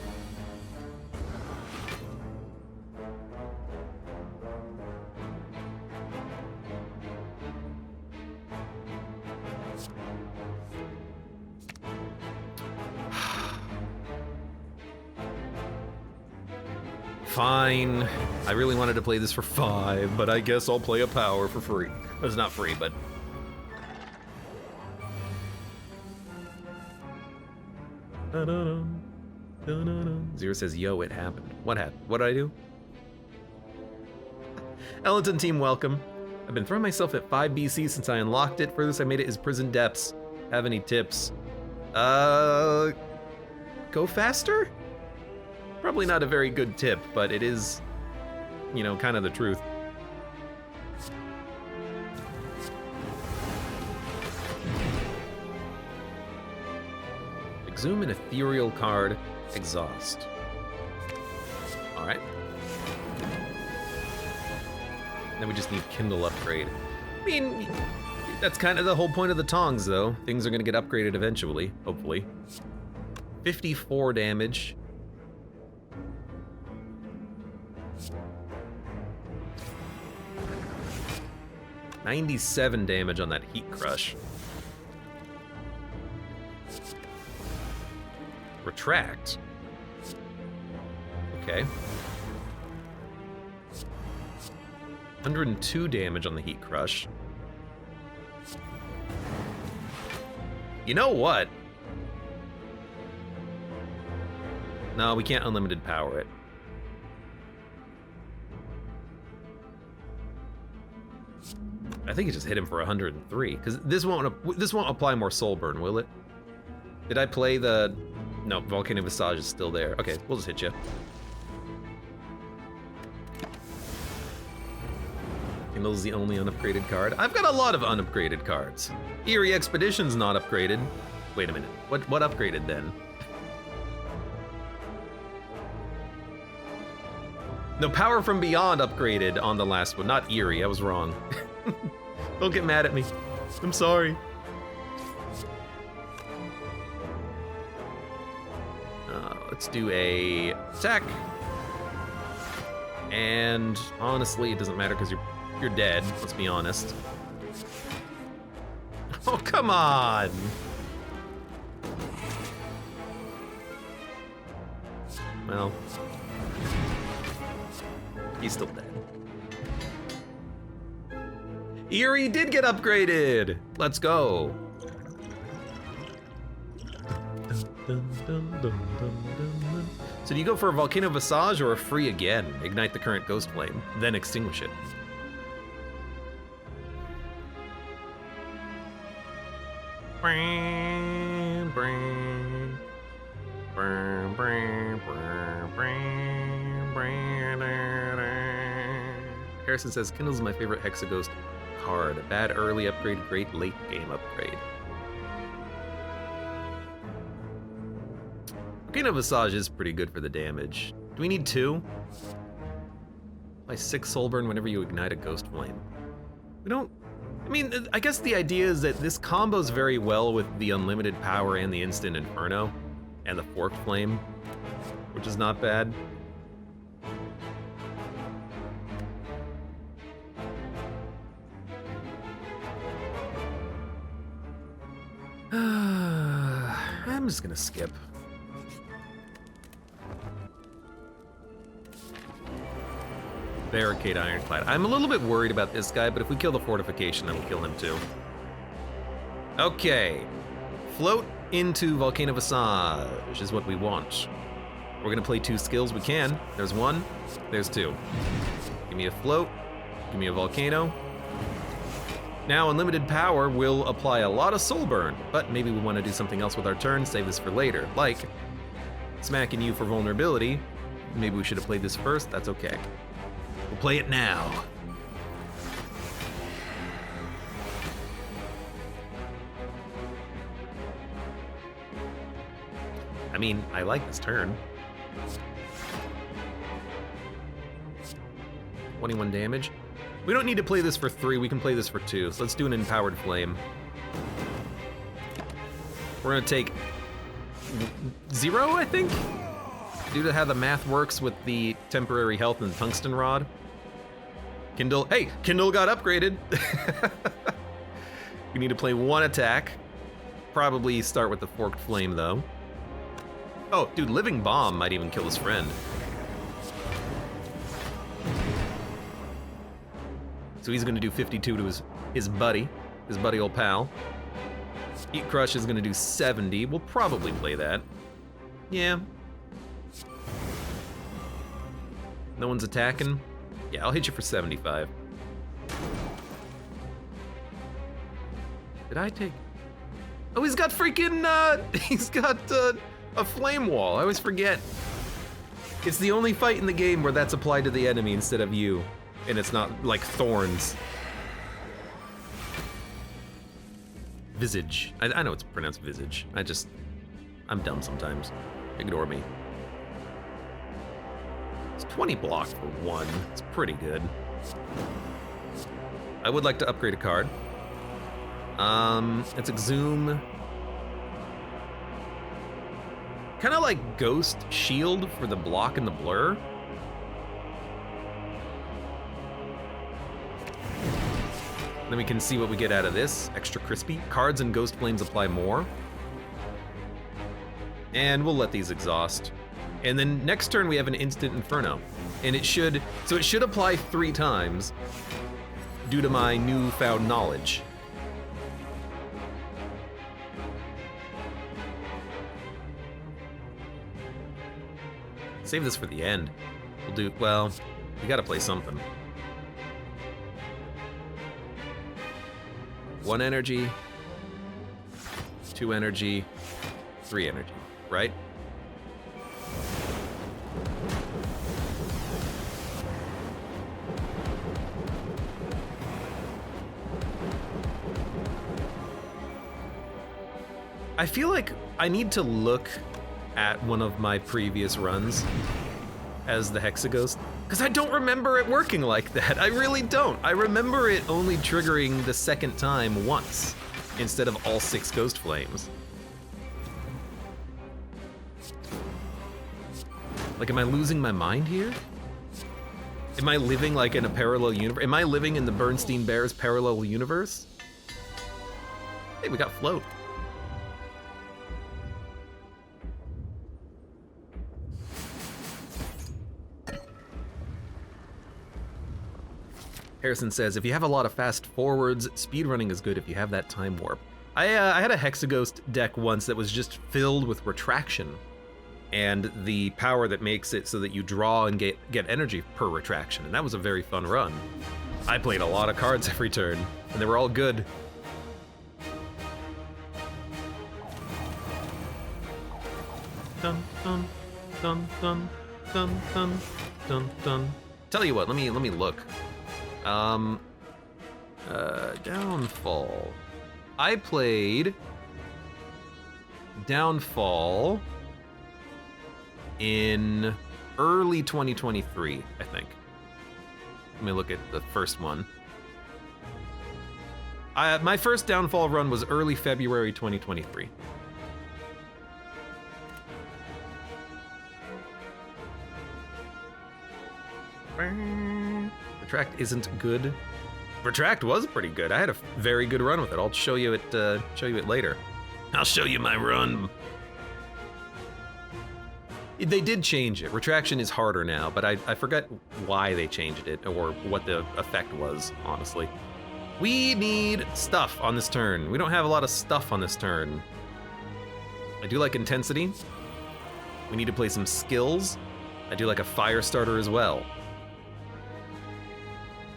Fine. I really wanted to play this for 5, but I guess I'll play a power for free. It's not free, but... Zero says, yo, it happened. What happened? What did I do? Ellington team, welcome. I've been throwing myself at 5 BC since I unlocked it. Furthest I made it is prison depths. Have any tips? Go faster? Probably not a very good tip, but it is, you know, kind of the truth. Exhume an ethereal card, exhaust. All right. Then we just need Kindle upgrade. I mean, that's kind of the whole point of the tongs, though. Things are gonna get upgraded eventually, hopefully. 54 damage. $97 damage on that Heat Crush. Retract. Okay. 102 damage on the Heat Crush. You know what? No, we can't unlimited power it. I think it just hit him for 103, because this won't apply more soul burn, will it? Did I play the... No, Volcano Visage is still there. Okay, we'll just hit you. Kindle's the only unupgraded card. I've got a lot of unupgraded cards. Eerie Expedition's not upgraded. Wait a minute, what upgraded then? No, Power from Beyond upgraded on the last one, not Eerie, I was wrong. Don't get mad at me. I'm sorry. Let's do a attack. And honestly, it doesn't matter because you're dead, let's be honest. Oh, come on. Well, he's still dead. Eerie did get upgraded! Let's go. So do you go for a Volcano Visage or a free again? Ignite the current Ghost Flame, then extinguish it. Harrison says, Kindle's my favorite Hexaghost card. Bad early upgrade, great late game upgrade. Volcano Visage is pretty good for the damage. Do we need 2? By 6 soul burn whenever you ignite a Ghost Flame. We don't... I mean, I guess the idea is that this combos very well with the unlimited power and the instant Inferno, and the Forked Flame, which is not bad. I'm just gonna skip. Barricade Ironclad. I'm a little bit worried about this guy, but if we kill the fortification, then we'll kill him too. Okay. Float into Volcano Visage is what we want. We're gonna play 2 skills. We can. There's 1, there's 2. Give me a float, give me a volcano. Now, unlimited power will apply a lot of soul burn, but maybe we want to do something else with our turn, save this for later, like smacking you for vulnerability. Maybe we should have played this first, that's okay. We'll play it now. I mean, I like this turn. 21 damage. We don't need to play this for 3, we can play this for 2. So let's do an Empowered Flame. We're gonna take 0, I think? Due to how the math works with the temporary health and the tungsten rod. Kindle, hey, Kindle got upgraded. We need to play 1 attack. Probably start with the Forked Flame though. Oh, dude, Living Bomb might even kill his friend. So he's gonna do 52 to his buddy old pal. Eat Crush is gonna do 70. We'll probably play that. Yeah. No one's attacking? Yeah, I'll hit you for 75. Did I take... Oh, he's got freaking, he's got a flame wall. I always forget. It's the only fight in the game where that's applied to the enemy instead of you. And it's not like thorns. Visage. I know it's pronounced visage. I'm dumb sometimes. Ignore me. It's 20 block for 1. It's pretty good. I would like to upgrade a card. It's Exhume. Kind of like Ghost Shield for the block and the blur. Then we can see what we get out of this. Extra crispy. Cards and Ghost Flames apply more. And we'll let these exhaust. And then next turn we have an Instant Inferno. And it should apply 3 times due to my newfound knowledge. Save this for the end. We'll do, well, we gotta play something. 1 energy, 2 energy, 3 energy, right? I feel like I need to look at one of my previous runs as the Hexaghost, because I don't remember it working like that. I really don't. I remember it only triggering the second time once, instead of all 6 Ghost Flames. Like, am I losing my mind here? Am I living like in a parallel universe? Am I living in the Bernstein Bears parallel universe? Hey, we got Float. Harrison says, if you have a lot of fast forwards, speedrunning is good if you have that time warp. I had a Hexaghost deck once that was just filled with retraction, and the power that makes it so that you draw and get energy per retraction, and that was a very fun run. I played a lot of cards every turn, and they were all good. Dun dun dun dun dun dun dun dun. Tell you what, let me look. Downfall. I played Downfall in early 2023, I think. Let me look at the first one. My first Downfall run was early February 2023. Retract isn't good. Retract was pretty good. I had a very good run with it. I'll show you it. Show you it later. I'll show you my run. They did change it. Retraction is harder now, but I forget why they changed it or what the effect was, honestly. We need stuff on this turn. We don't have a lot of stuff on this turn. I do like intensity. We need to play some skills. I do like a fire starter as well.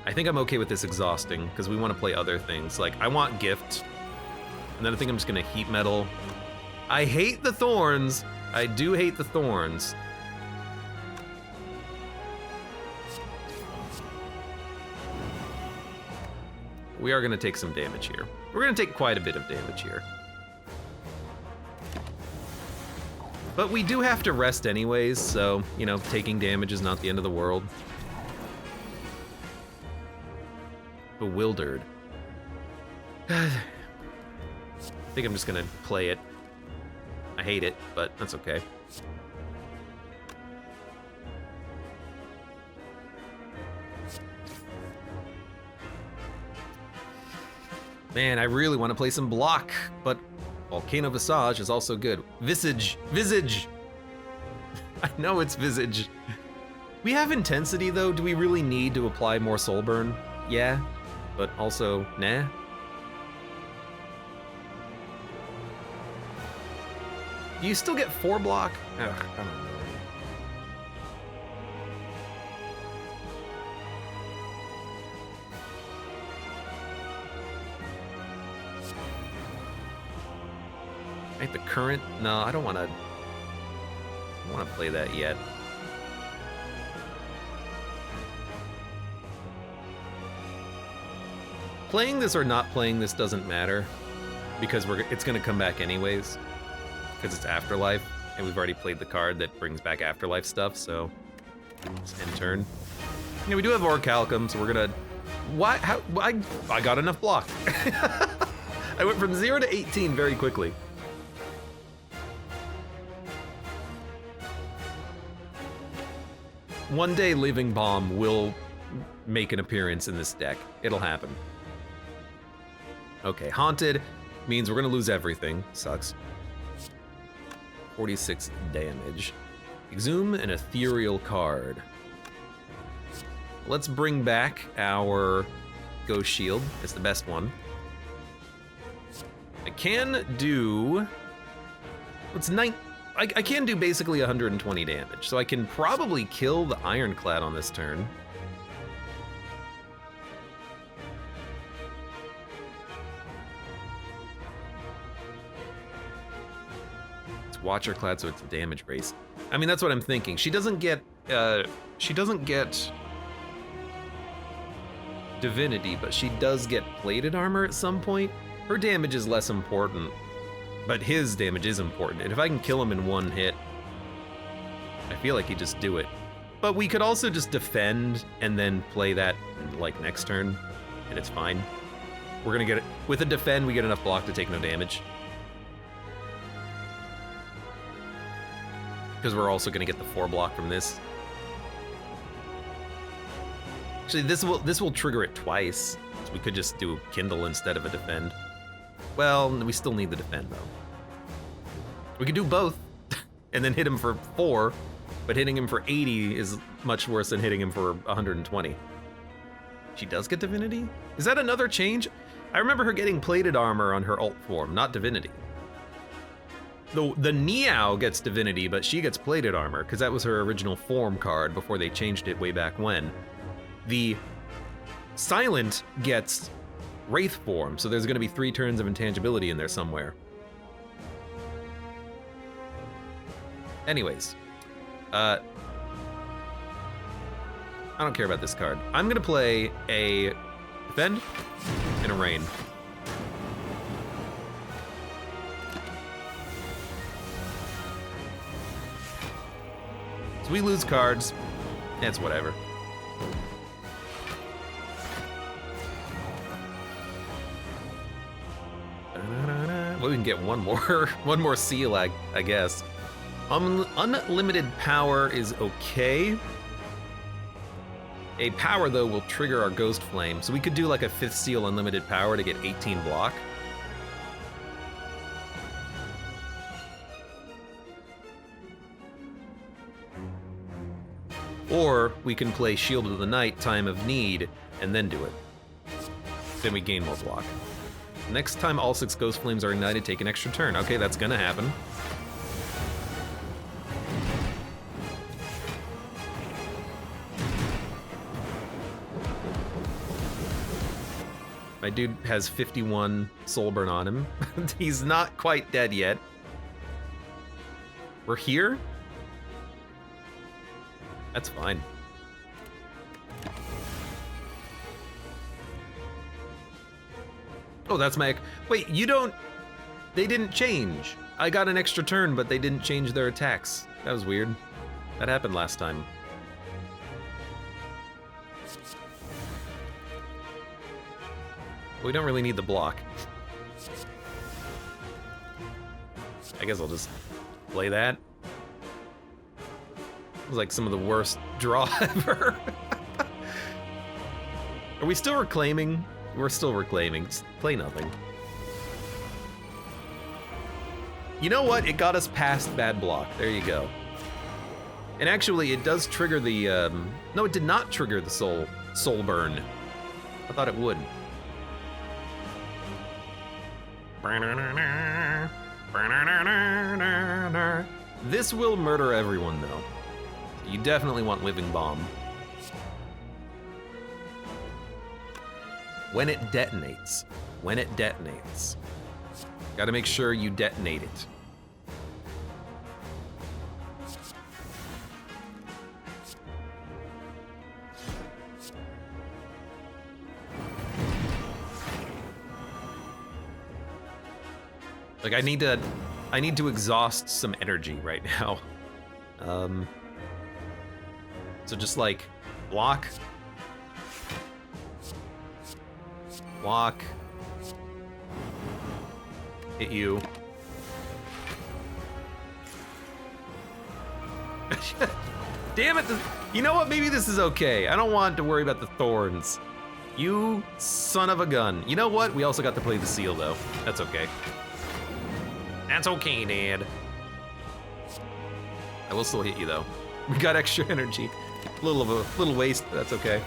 I think I'm okay with this exhausting because we want to play other things. Like, I want gift, and then I think I'm just gonna heat metal. I hate the thorns. I do hate the thorns. We are gonna take some damage here. We're gonna take quite a bit of damage here. But we do have to rest anyways, so, you know, taking damage is not the end of the world. Bewildered. I think I'm just gonna play it. I hate it, but that's okay. Man, I really want to play some block, but Volcano Visage is also good. Visage! Visage! I know it's Visage. We have intensity though. Do we really need to apply more soul burn? Yeah, but also, nah. Do you still get 4 block? Ugh, I don't know. Right, the current? No, I don't want to play that yet. Playing this or not playing this doesn't matter because it's going to come back anyways because it's Afterlife and we've already played the card that brings back Afterlife stuff, so it's end turn. Yeah, we do have Orichalcum, so we're gonna. Why? How? I got enough block. I went from 0 to 18 very quickly. One day, Living Bomb will make an appearance in this deck. It'll happen. Okay, Haunted means we're gonna lose everything. Sucks. 46 damage. Exhume an ethereal card. Let's bring back our Ghost Shield. It's the best one. I can do... I can do basically 120 damage, so I can probably kill the Ironclad on this turn. It's Watcherclad, so it's a damage race. I mean, that's what I'm thinking. She doesn't get Divinity, but she does get plated armor at some point. Her damage is less important, but his damage is important. And if I can kill him in one hit, I feel like he'd just do it. But we could also just defend and then play that like next turn, and it's fine. We're gonna get it. With a defend, we get enough block to take no damage. Because we're also gonna get the 4 block from this. Actually, this will trigger it twice. So we could just do Kindle instead of a defend. Well, we still need the defend though. We could do both and then hit him for 4, but hitting him for 80 is much worse than hitting him for 120. She does get Divinity? Is that another change? I remember her getting plated armor on her alt form, not Divinity. The Niao gets Divinity, but she gets plated armor because that was her original form card before they changed it way back when. The Silent gets Wraith form, so there's gonna be 3 turns of intangibility in there somewhere. Anyways, I don't care about this card. I'm gonna play a defend and a rain. So we lose cards, it's whatever. Well, we can get one more seal, I guess. Unlimited power is okay. A power, though, will trigger our Ghost Flame, so we could do like a 5th seal unlimited power to get 18 block. Or we can play Shield of the Night, Time of Need, and then do it. Then we gain more block. Next time all 6 Ghost Flames are ignited, take an extra turn. Okay, that's gonna happen. My dude has 51 soul burn on him. He's not quite dead yet. We're here? That's fine. Oh, that's my... Wait, you don't... They didn't change. I got an extra turn, but they didn't change their attacks. That was weird. That happened last time. We don't really need the block. I guess I'll just play that. It was like some of the worst draw ever. Are we still reclaiming? We're still reclaiming. Just play nothing. You know what? It got us past bad block. There you go. And actually, it does trigger the... No, it did not trigger the soul burn. I thought it would. This will murder everyone, though. You definitely want Living Bomb. When it detonates. When it detonates. Gotta make sure you detonate it. Like, I need to exhaust some energy right now. So just like, block. Block. Hit you. Damn it, you know what, maybe this is okay. I don't want to worry about the thorns. You son of a gun. You know what, we also got to play the seal though. That's okay. That's okay, Dad. I will still hit you though. We got extra energy. A little waste, but that's okay.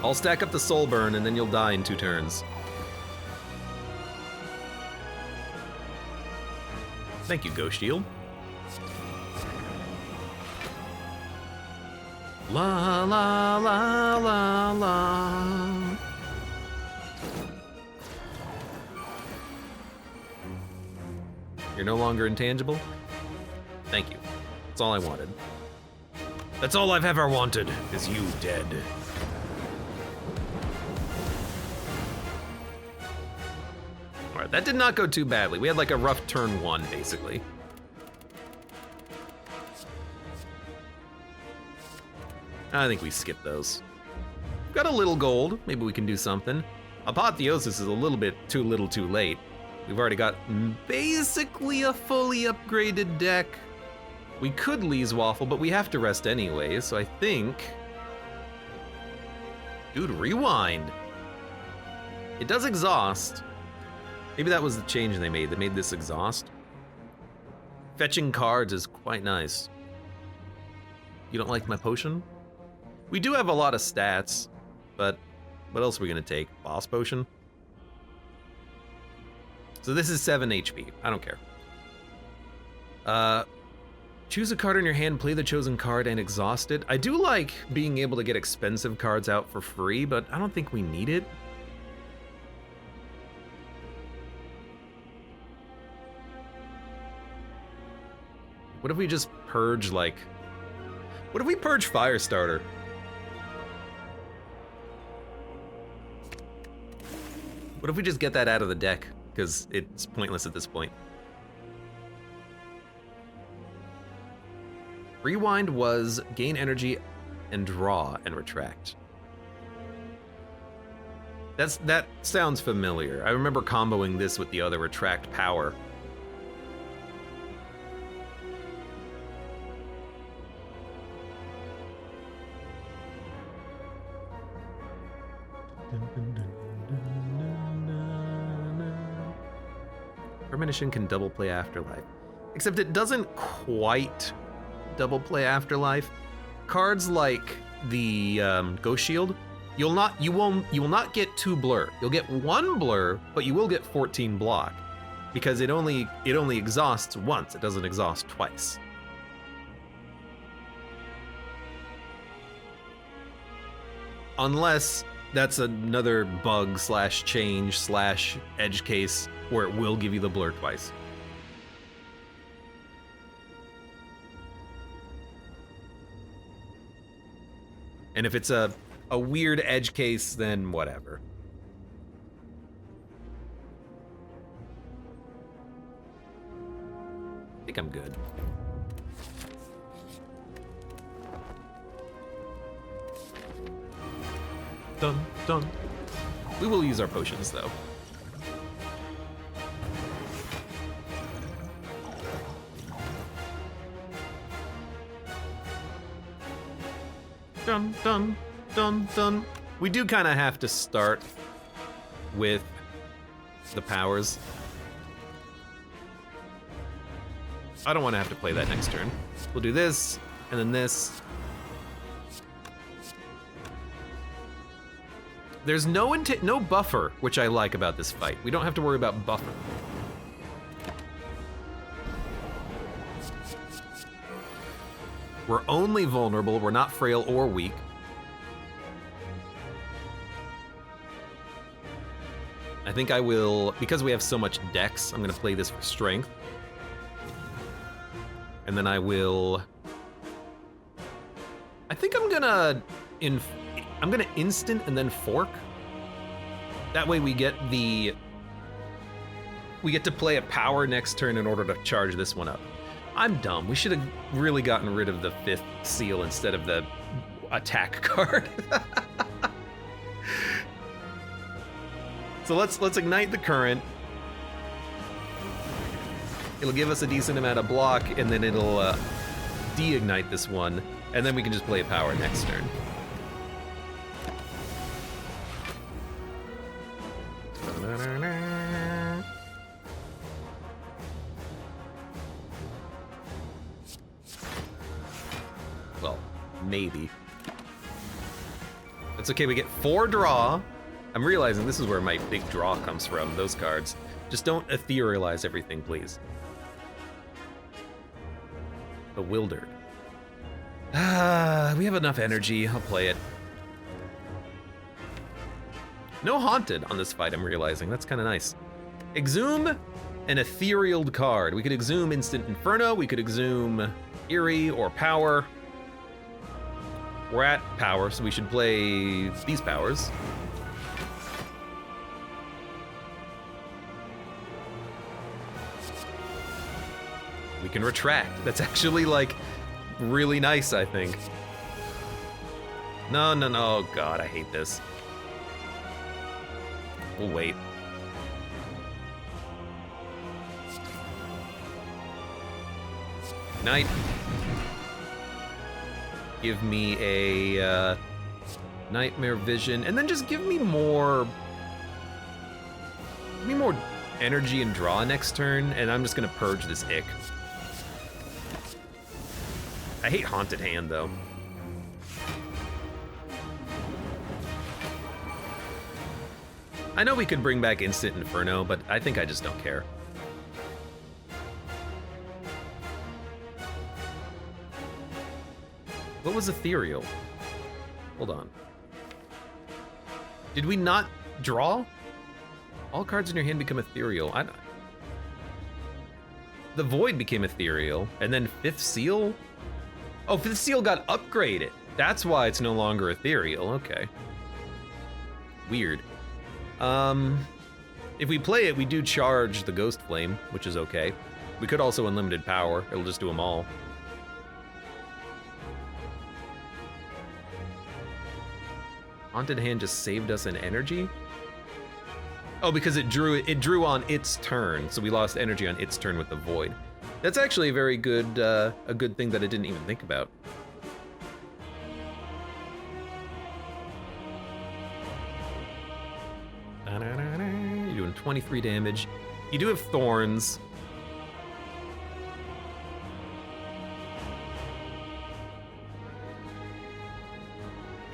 I'll stack up the soul burn and then you'll die in 2 turns. Thank you, Ghost Shield. La la la la la. You're no longer intangible? Thank you. That's all I wanted. That's all I've ever wanted, is you dead. Alright, that did not go too badly. We had like a rough turn 1, basically. I think we skipped those. Got a little gold. Maybe we can do something. Apotheosis is a little bit too little too late. We've already got basically a fully upgraded deck. We could Lee's Waffle, but we have to rest anyway, so I think... Dude, rewind. It does exhaust. Maybe that was the change they made. They made this exhaust. Fetching cards is quite nice. You don't like my potion? We do have a lot of stats, but what else are we gonna take? Boss potion? So this is 7 HP. I don't care. Choose a card in your hand, play the chosen card, and exhaust it. I do like being able to get expensive cards out for free, but I don't think we need it. What if we just purge, like... What if we purge Firestarter? What if we just get that out of the deck? Because it's pointless at this point. Rewind was gain energy and draw and retract. That sounds familiar. I remember comboing this with the other retract power. Premonition can double play Afterlife. except it doesn't quite double play Afterlife. Cards like the Ghost Shield, you will not get 2 blur. You'll get 1 blur, but you will get 14 block because it only exhausts once. It doesn't exhaust twice. Unless that's another bug / change / edge case where it will give you the blur twice. And if it's a weird edge case, then whatever. I think I'm good. Dun, dun. We will use our potions, though. Dun, dun, dun, dun. We do kind of have to start with the powers. I don't want to have to play that next turn. We'll do this, and then this. There's no buffer, which I like about this fight. We don't have to worry about buffer. We're only vulnerable, we're not frail or weak. I think I will, because we have so much dex, I'm gonna play this for strength. And then I will, I think I'm gonna instant and then fork. That way we get to play a power next turn in order to charge this one up. I'm dumb. We should have really gotten rid of the 5th seal instead of the attack card. So let's ignite the current. It'll give us a decent amount of block, and then it'll de-ignite this one, and then we can just play a power next turn. Well, maybe. That's okay, we get 4 draw. I'm realizing this is where my big draw comes from, those cards. Just don't etherealize everything, please. Bewildered. We have enough energy, I'll play it. No Haunted on this fight, I'm realizing. That's kind of nice. Exhume an ethereal card. We could exhume Instant Inferno, we could exhume Eerie or Power. We're at Power, so we should play these powers. We can retract. That's actually, like, really nice, I think. No, no, no. Oh, God, I hate this. We'll wait. Ignite. Give me a Nightmare Vision, and then just give me more energy and draw next turn, and I'm just gonna purge this ick. I hate Haunted Hand, though. I know we could bring back Instant Inferno, but I think I just don't care. What was Ethereal? Hold on. Did we not draw? All cards in your hand become Ethereal. The Void became Ethereal, and then 5th Seal? Oh, 5th Seal got upgraded. That's why it's no longer Ethereal, okay. Weird. If we play it, we do charge the Ghost Flame, which is okay. We could also Unlimited Power. It'll just do them all. Haunted Hand just saved us an energy? Oh, because it drew on its turn, so we lost energy on its turn with the Void. That's actually a very good, a good thing that I didn't even think about. You're doing 23 damage. You do have Thorns.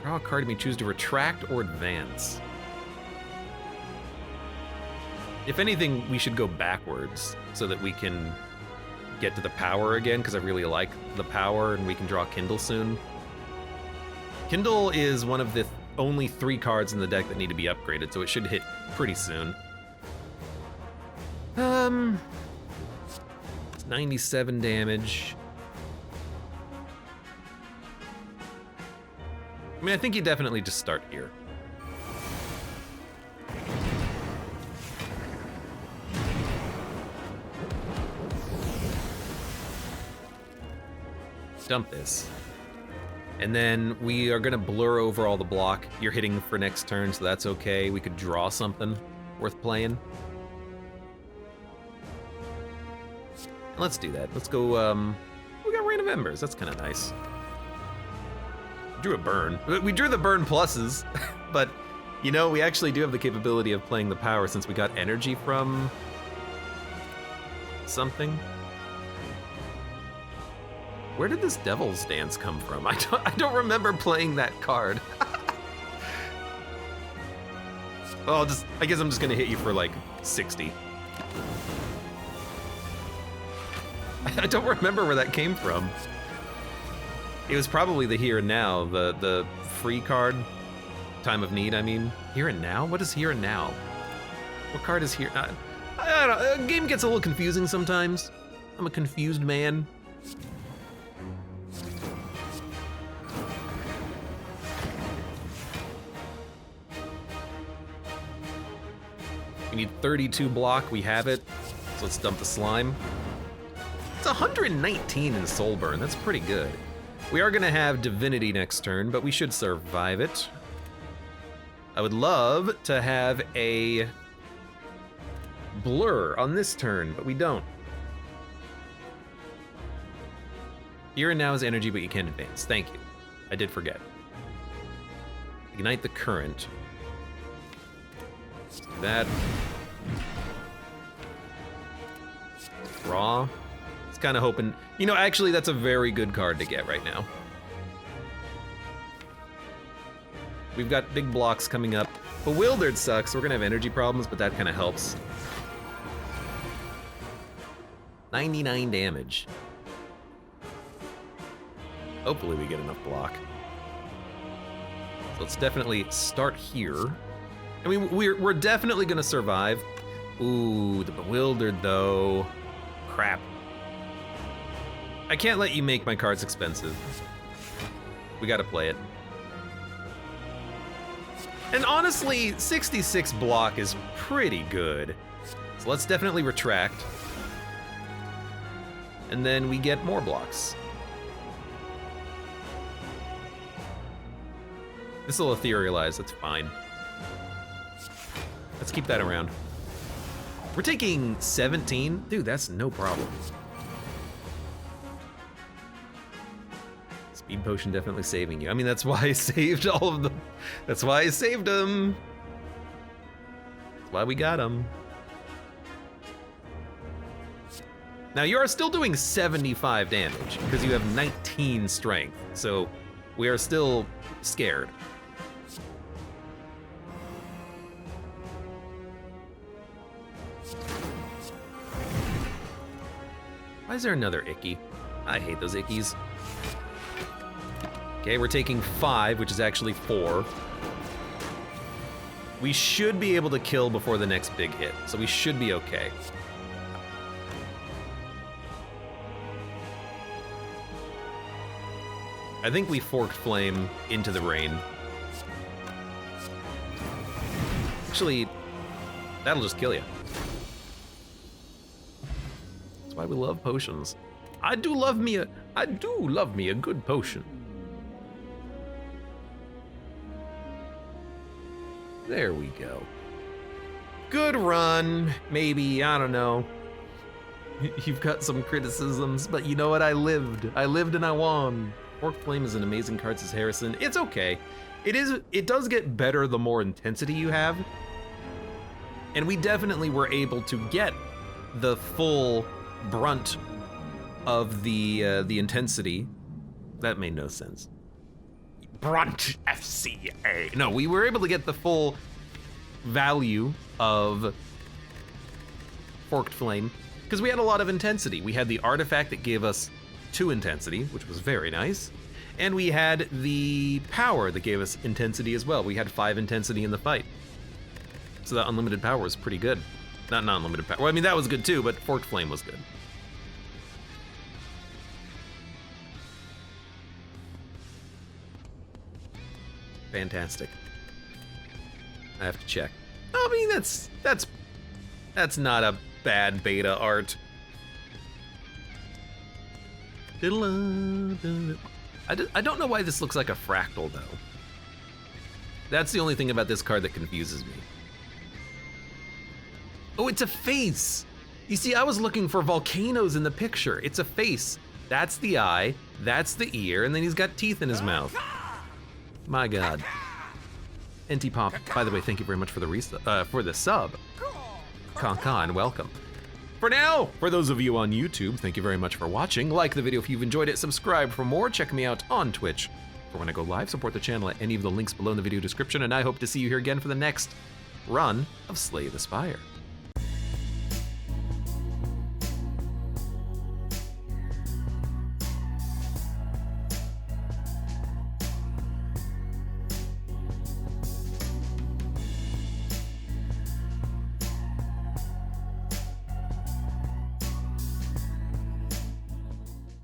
Draw a card and we choose to retract or advance. If anything, we should go backwards so that we can get to the power again, because I really like the power and we can draw Kindle soon. Kindle is one of the only 3 cards in the deck that need to be upgraded, so it should hit pretty soon. It's 97 damage. I mean, I think you definitely just start here. Dump this. And then we are gonna blur over all the block. You're hitting for next turn, so that's okay. We could draw something worth playing. Let's do that. Let's go, we got Rain of Embers. That's kind of nice. Drew a burn. We drew the burn pluses, but you know, we actually do have the capability of playing the power since we got energy from something. Where did this Devil's Dance come from? I don't remember playing that card. Well, I guess I'm just gonna hit you for like 60. I don't remember where that came from. It was probably the Here and Now, the free card. Time of Need, I mean. Here and Now? What is Here and Now? What card is Here? I don't know. Game gets a little confusing sometimes. I'm a confused man. We need 32 block, we have it. So let's dump the slime. It's 119 in Soul Burn, that's pretty good. We are gonna have Divinity next turn, but we should survive it. I would love to have a Blur on this turn, but we don't. Here and Now is energy, but you can't advance. Thank you. I did forget. Ignite the Current. Let's do that. Draw. It's kind of hoping, you know, actually that's a very good card to get right now. We've got big blocks coming up. Bewildered sucks, we're gonna have energy problems, but that kind of helps. 99 damage. Hopefully we get enough block. So let's definitely start here. I mean, we're definitely gonna survive. Ooh, the Bewildered though. Crap. I can't let you make my cards expensive. We gotta play it. And honestly, 66 block is pretty good. So let's definitely retract. And then we get more blocks. This will etherealize, that's fine. Let's keep that around. We're taking 17? Dude, that's no problem. Speed Potion definitely saving you. I mean, that's why I saved all of them. That's why I saved them. That's why we got them. Now, you are still doing 75 damage because you have 19 strength. So we are still scared. Why is there another Icky? I hate those Ickies. Okay, we're taking 5, which is actually 4. We should be able to kill before the next big hit, so we should be okay. I think we forked Flame into the rain. Actually, that'll just kill you. That's why we love potions. I do love me a good potion. There we go. Good run, maybe, I don't know. You've got some criticisms, but you know what, I lived and I won. Forked Flame is an amazing card, says Harrison. It's okay. It does get better the more intensity you have. And we definitely were able to get the full brunt of the intensity. That made no sense. Brunt FCA. No, we were able to get the full value of Forked Flame because we had a lot of intensity. We had the artifact that gave us 2 intensity, which was very nice. And we had the power that gave us intensity as well. We had 5 intensity in the fight. So that unlimited power was pretty good. Not unlimited power. Well, I mean, that was good too, but Forked Flame was good. Fantastic. I have to check. I mean, that's not a bad beta art. I don't know why this looks like a fractal though. That's the only thing about this card that confuses me. Oh, it's a face. You see, I was looking for volcanoes in the picture. It's a face. That's the eye, that's the ear, and then he's got teeth in his mouth. My God. NT Pop, by the way, thank you very much for the sub. Con, welcome. For now, for those of you on YouTube, thank you very much for watching. Like the video if you've enjoyed it, subscribe for more, check me out on Twitch. For when I go live, support the channel at any of the links below in the video description, and I hope to see you here again for the next run of Slay the Spire.